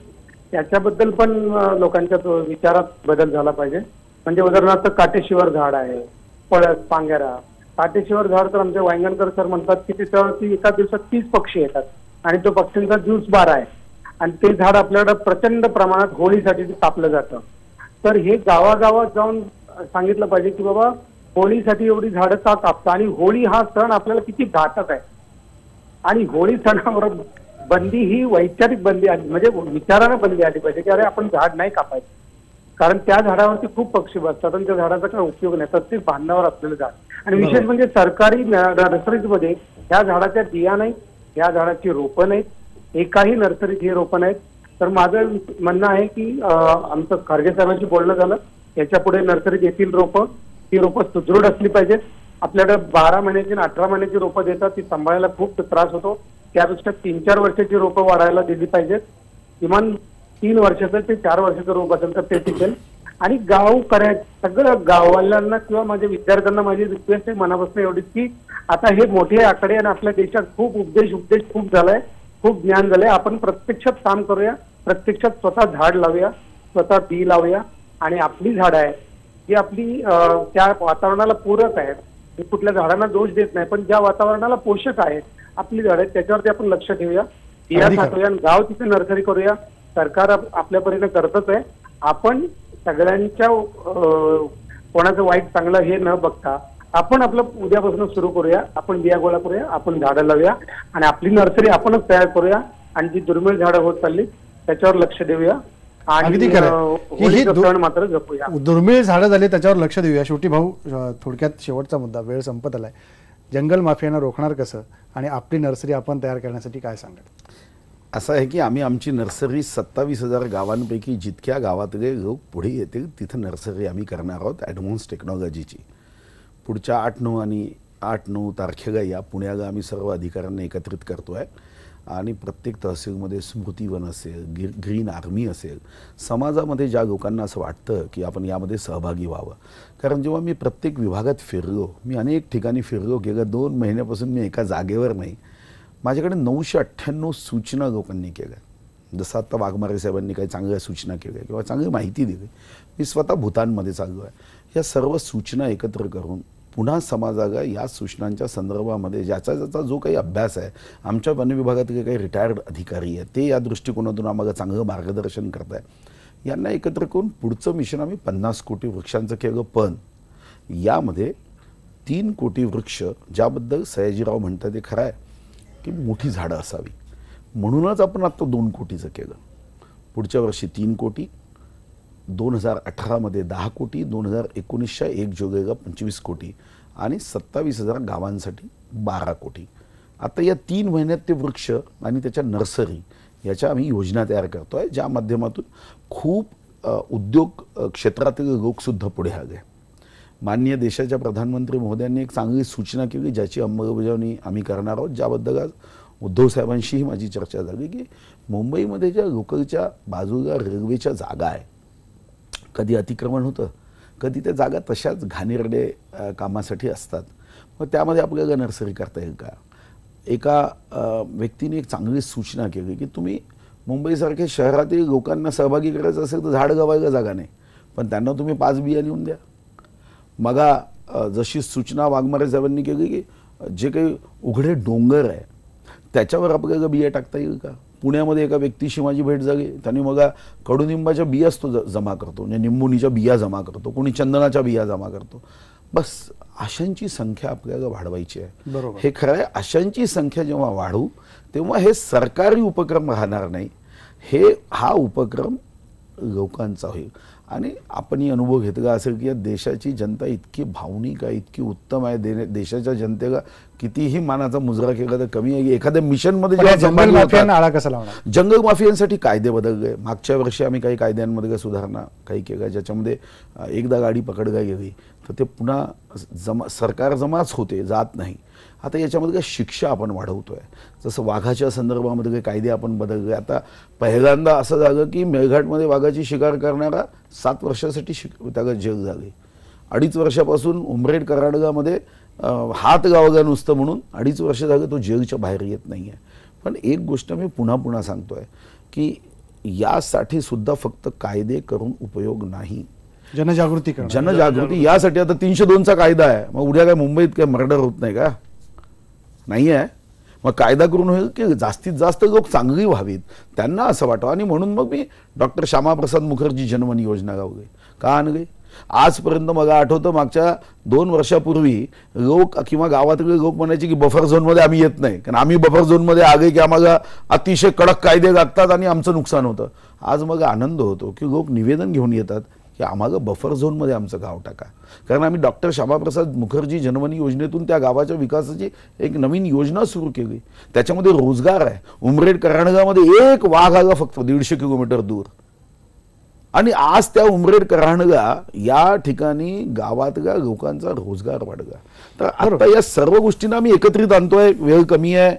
त्याच्याबद्दल पण लोकांच्या विचारात बदल झाला पाहिजे. म्हणजे उदाहरणार्थ काटेशिवर झाड आहे, पळस, पांगेरा. काटेशिवर झाड तर आमचे वांगणकर सर म्हणतात की त्याच्यावरती एका दिवसात 30 पक्षी येतात आणि तो पक्ष्यांचा दिवस 12 आहे आणि ते झाड आपल्याकडे प्रचंड प्रमाणात होळीसाठी कापलं जातं. तर हे गावागावात जाऊन सांगितलं पाहिजे की बाबा होळीसाठी एवढी झाडं का कापता, आणि होळी हा सण आपल्याला किती घातक आहे. आणि होळी सणावर बंदी ही वैचारिक बंदी आली, म्हणजे विचारानं बंदी आली पाहिजे की अरे आपण झाड नाही कापायचं, कारण त्या झाडावरती खूप पक्षी बसतात आणि त्या झाडाचा काही उपयोग नाही. प्रत्येक बांधावर असलेलं झाड. आणि विशेष म्हणजे सरकारी नर्सरीजमध्ये ह्या झाडाच्या बिया नाहीत, ह्या झाडाची रोपं नाहीत, एकाही नर्सरीत हे रोपं नाहीत. तर माझं म्हणणं आहे की आमचं खारगे साहेबांशी बोलणं झालं, याच्या पुढे नर्सरीत येतील रोपं, ती रोपं सुदृढ असली पाहिजेत. आपल्याकडे 12 महिन्याची आणि 18 महिन्याची रोपं देतात, ती सांभाळायला खूप त्रास होतो. त्यापेक्षा 3-4 वर्षाची रोपं वाढायला दिली पाहिजेत. किमान 3 वर्षाचं ते 4 वर्षाचं रोप असेल तर ते टिकेल. आणि गाव करायचं, सगळं गाववाल्यांना किंवा माझ्या विद्यार्थ्यांना माझी रिक्वेस्ट आहे मनापासून एवढीच की आता हे मोठे आकडे आणि आपल्या देशात खूप उपदेश खूप झालाय, खूप ज्ञान झालंय. आपण प्रत्यक्षात काम करूया, प्रत्यक्षात स्वतः झाड लावूया, स्वतः बी लावूया आणि आपली झाडं आहे जी आपली त्या वातावरणाला पूरक आहेत. मी कुठल्या झाडांना दोष देत नाही, पण ज्या वातावरणाला पोषक आहेत आपली झाडं आहेत त्याच्यावरती आपण लक्ष ठेवूया, बिया साठवूया, गाव तिथे नर्सरी करूया. सरकार आपल्या परीने करतच आहे. आपण सगळ्यांच्या कोणाचं वाईट चांगलं हे न बघता आपण आपलं उद्यापासून सुरू करूया. आपण बिया गोळा करूया, आपण झाडं लावूया आणि आपली नर्सरी आपणच तयार करूया आणि जी दुर्मिळ झाडं होत चालली त्याच्यावर लक्ष देऊया आणि सण मात्र जपूया. दुर्मिळ झाडं झाली त्याच्यावर लक्ष देऊया. शेवटी भाऊ, थोडक्यात शेवटचा मुद्दा, वेळ संपत आलाय. जंगल माफियांना रोखणार कसं आणि आपली नर्सरी आपण तयार करण्यासाठी काय सांगाल? असं आहे की आम्ही आमची नर्सरी 27,000 गावांपैकी जितक्या गावातले लोक पुढे येतील तिथं नर्सरी आम्ही करणार आहोत ॲडव्हान्स टेक्नॉलॉजीची. पुढच्या 8-9 तारखेला या पुण्याला आम्ही सर्व अधिकाऱ्यांना एकत्रित करतो आहे आणि प्रत्येक तहसीलमध्ये स्मृतिवन असेल, ग्रीन आर्मी असेल, समाजामध्ये ज्या लोकांना असं वाटतं की आपण यामध्ये सहभागी व्हावं. कारण जेव्हा मी प्रत्येक विभागात फिरलो, मी अनेक ठिकाणी फिरलो, गेल्या 2 महिन्यापासून मी एका जागेवर नाही, माझ्याकडे 998 सूचना लोकांनी केल्या. जसं आत्ता वाघमारे साहेबांनी काही चांगल्या सूचना केल्या किंवा चांगली माहिती दिली. मी स्वतः भूतानमध्ये चाललो आहे. या सर्व सूचना एकत्र करून पुन्हा समाजाला या सूचनांच्या संदर्भामध्ये ज्याचा जो काही अभ्यास आहे, आमच्या वन विभागातले काही रिटायर्ड अधिकारी आहेत ते या दृष्टिकोनातून आम्हाला चांगलं मार्गदर्शन करत आहे. यांना एकत्र करून पुढचं मिशन आम्ही 50 कोटी वृक्षांचं केलं. पण यामध्ये 3 कोटी वृक्ष, ज्याबद्दल सयाजीराव म्हणतात ते खरं आहे की मोठी झाडं असावी, म्हणूनच आपण आत्ता 2 कोटीचं केलं. पुढच्या वर्षी 3 कोटी, 2018मध्ये 10 कोटी, 2019च्या 1 जुलैला 25 कोटी आणि 27,000 गावांसाठी 12 कोटी. आता या 3 महिन्यात ते वृक्ष आणि त्याच्या नर्सरी याच्या आम्ही योजना तयार करतोय, ज्या माध्यमातून खूप उद्योग क्षेत्रातील लोकसुद्धा पुढे आले. माननीय देशाच्या प्रधानमंत्री महोदयांनी एक चांगली सूचना केली, ज्याची अंमलबजावणी आम्ही करणार आहोत, ज्याबद्दल आज उद्धव साहेबांशीही माझी चर्चा झाली की मुंबईमध्ये ज्या लोकलच्या बाजूला रेल्वेच्या जागा आहे, कधी अतिक्रमण होतं, कधी त्या जागा तशाच घाणेरडे कामासाठी असतात. मग त्यामध्ये आपल्याला नर्सरी करता येईल का? एका व्यक्तीने एक चांगली सूचना केली की तुम्ही मुंबईसारख्या शहरातील लोकांना सहभागी करायचं असेल तर झाड गवायला जागा नाही, पण त्यांना तुम्ही 5 बिया लिहून द्या. मग जशी सूचना वाघमारे साहेबांनी केली की जे काही उघडे डोंगर आहे त्याच्यावर आपल्याला बिया टाकता येईल का? पुण्यामध्ये एका व्यक्तीशी माझी भेट झाली, त्याने मग कडुनिंबाच्या बियाच तो जमा करतो, म्हणजे निंबुनीच्या बिया जमा करतो, कोणी चंदनाच्या बिया जमा करतो. बस अशांची संख्या आपल्याला वाढवायची आहे. बरोबर. हे खरं आहे, अशांची संख्या जेव्हा वाढवू तेव्हा हे सरकारी उपक्रम राहणार नाही, हा उपक्रम लोकांचा होईल. आणि आपणही अनुभव घेतला असेल की या देशाची जनता इतकी भावनिक आहे, इतकी उत्तम आहे, देशाच्या जनतेला कितीही मानाचा मुजरा केला तर कमी आहे. एखाद्या मिशनमध्ये जंगल माफियांना आळा कसा लावणार? जंगल माफियांसाठी कायदे बदलले. मागच्या वर्षी आम्ही काही कायद्यांमध्ये सुधारणा काही केल्या, ज्याच्यामध्ये एकदा गाडी पकडला गेली तर ते पुन्हा सरकार जमाच होते, जात नाही. आता याच्यामध्ये शिक्षा आपण वाढवतोय. जसं वाघाच्या संदर्भामध्ये काही कायदे आपण बदलले. आता पहिल्यांदा असं झालं की मेळघाटमध्ये वाघाची शिकार करणारा 7 वर्षासाठी त्याला जेल झाली. 2.5 वर्षापासून उमरेड कर्नाटकामध्ये हात गावगा नुसतं म्हणून 2.5 वर्ष झालं तो जेलच्या बाहेर येत नाही आहे. पण एक गोष्ट मी पुन्हा सांगतोय की यासाठी सुद्धा फक्त कायदे करून उपयोग नाही, जनजागृती यासाठी. आता 302चा कायदा आहे, मग उद्या काय मुंबईत काय मर्डर होत नाही का? नाही आहे. मग कायदा करून होईल की जास्तीत जास्त लोक चांगली व्हावीत, त्यांना असं वाटावं. आणि म्हणून मग मी डॉक्टर श्यामाप्रसाद मुखर्जी जनमन योजना लावली. का आणली? आजपर्यंत मला आठवतं मागच्या 2 वर्षापूर्वी लोक किंवा गावातले लोक म्हणायचे की बफर झोनमध्ये आम्ही येत नाही, कारण आम्ही बफर झोनमध्ये आगे की आम्हाला अतिशय कडक कायदे लागतात आणि आमचं नुकसान होतं. आज मग आनंद होतो की लोक निवेदन घेऊन येतात की आम्हाला बफर झोनमध्ये आमचं गाव टाका, कारण आम्ही डॉक्टर श्यामाप्रसाद मुखर्जी जनमनी योजनेतून त्या गावाच्या विकासाची एक नवीन योजना सुरू केली. त्याच्यामध्ये रोजगार आहे. उमरेड कर्नाटकामध्ये एक वाघ आला फक्त 150 किलोमीटर दूर, आणि आज त्या उमरेड कर्नाटका या ठिकाणी गावातल्या लोकांचा रोजगार वाढला. तर आता या सर्व गोष्टींना आम्ही एकत्रित आणतोय. वेळ कमी आहे,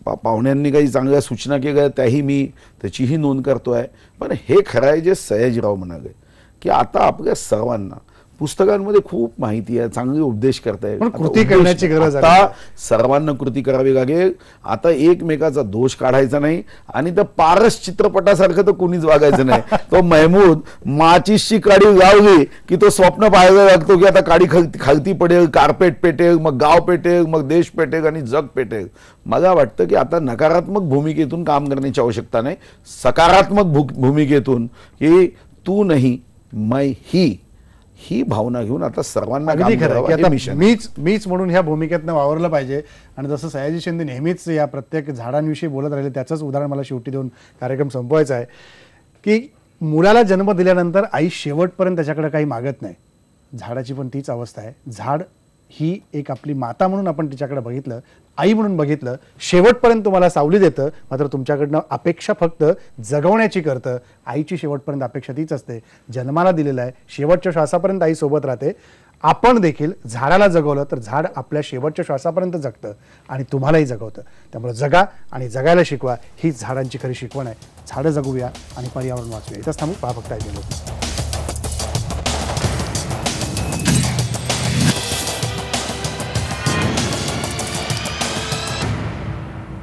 पाहुण्यांनी काही चांगल्या सूचना केल्या त्याही मी त्याचीही नोंद करतोय. पण हे खरं आहे जे सयाजीराव म्हणाले की आता आपल्या सर्वांना पुस्तकांमध्ये खूप माहिती आहे, चांगले उपदेश करताय, पण कृती करण्याची गरज आहे. आता सर्वांना कृती करावी लागेल. आता एकमेकाचा दोष काढायचा नाही, आणि त्या पारस चित्रपटासारखं तर कोणीच वागायचं नाही. तो महमूद माचिसची काडी लावली की तो स्वप्न पाहायला लागतो की आता काडी खालती पडेल, कार्पेट पेटेल, मग गाव पेटेल, मग देश पेटेल आणि जग पेटेल. मला वाटतं की आता नकारात्मक भूमिकेतून काम करण्याची आवश्यकता नाही, सकारात्मक भूमिकेतून की तू नाही मैं ही भावना घेऊन आता सर्वांना मीच म्हणून ह्या भूमिकेतनं वावरलं पाहिजे. आणि जसं सयाजी शिंदे नेहमीच या प्रत्येक झाडांविषयी बोलत राहिले, त्याचंच उदाहरण मला शेवटी देऊन कार्यक्रम संपवायचा आहे की मुलाला जन्म दिल्यानंतर आई शेवटपर्यंत त्याच्याकडे काही मागत नाही. झाडाची पण तीच अवस्था आहे. झाड ही एक आपली माता म्हणून आपण तिच्याकडे बघितलं, आई म्हणून बघितलं, शेवटपर्यंत तुम्हाला सावली देतं. मात्र तुमच्याकडनं अपेक्षा फक्त जगवण्याची करतं. आईची शेवटपर्यंत अपेक्षा तीच असते. जन्माला दिलेला आहे, शेवटच्या श्वासापर्यंत आई सोबत राहते. आपण देखील झाडाला जगवलं तर झाड आपल्या शेवटच्या श्वासापर्यंत जगतं आणि तुम्हालाही जगवतं. त्यामुळे जगा आणि जगायला शिकवा, ही झाडांची खरी शिकवण आहे. झाडं जगूया आणि पर्यावरण वाचूया. इथंच थांबू. पहा फक्त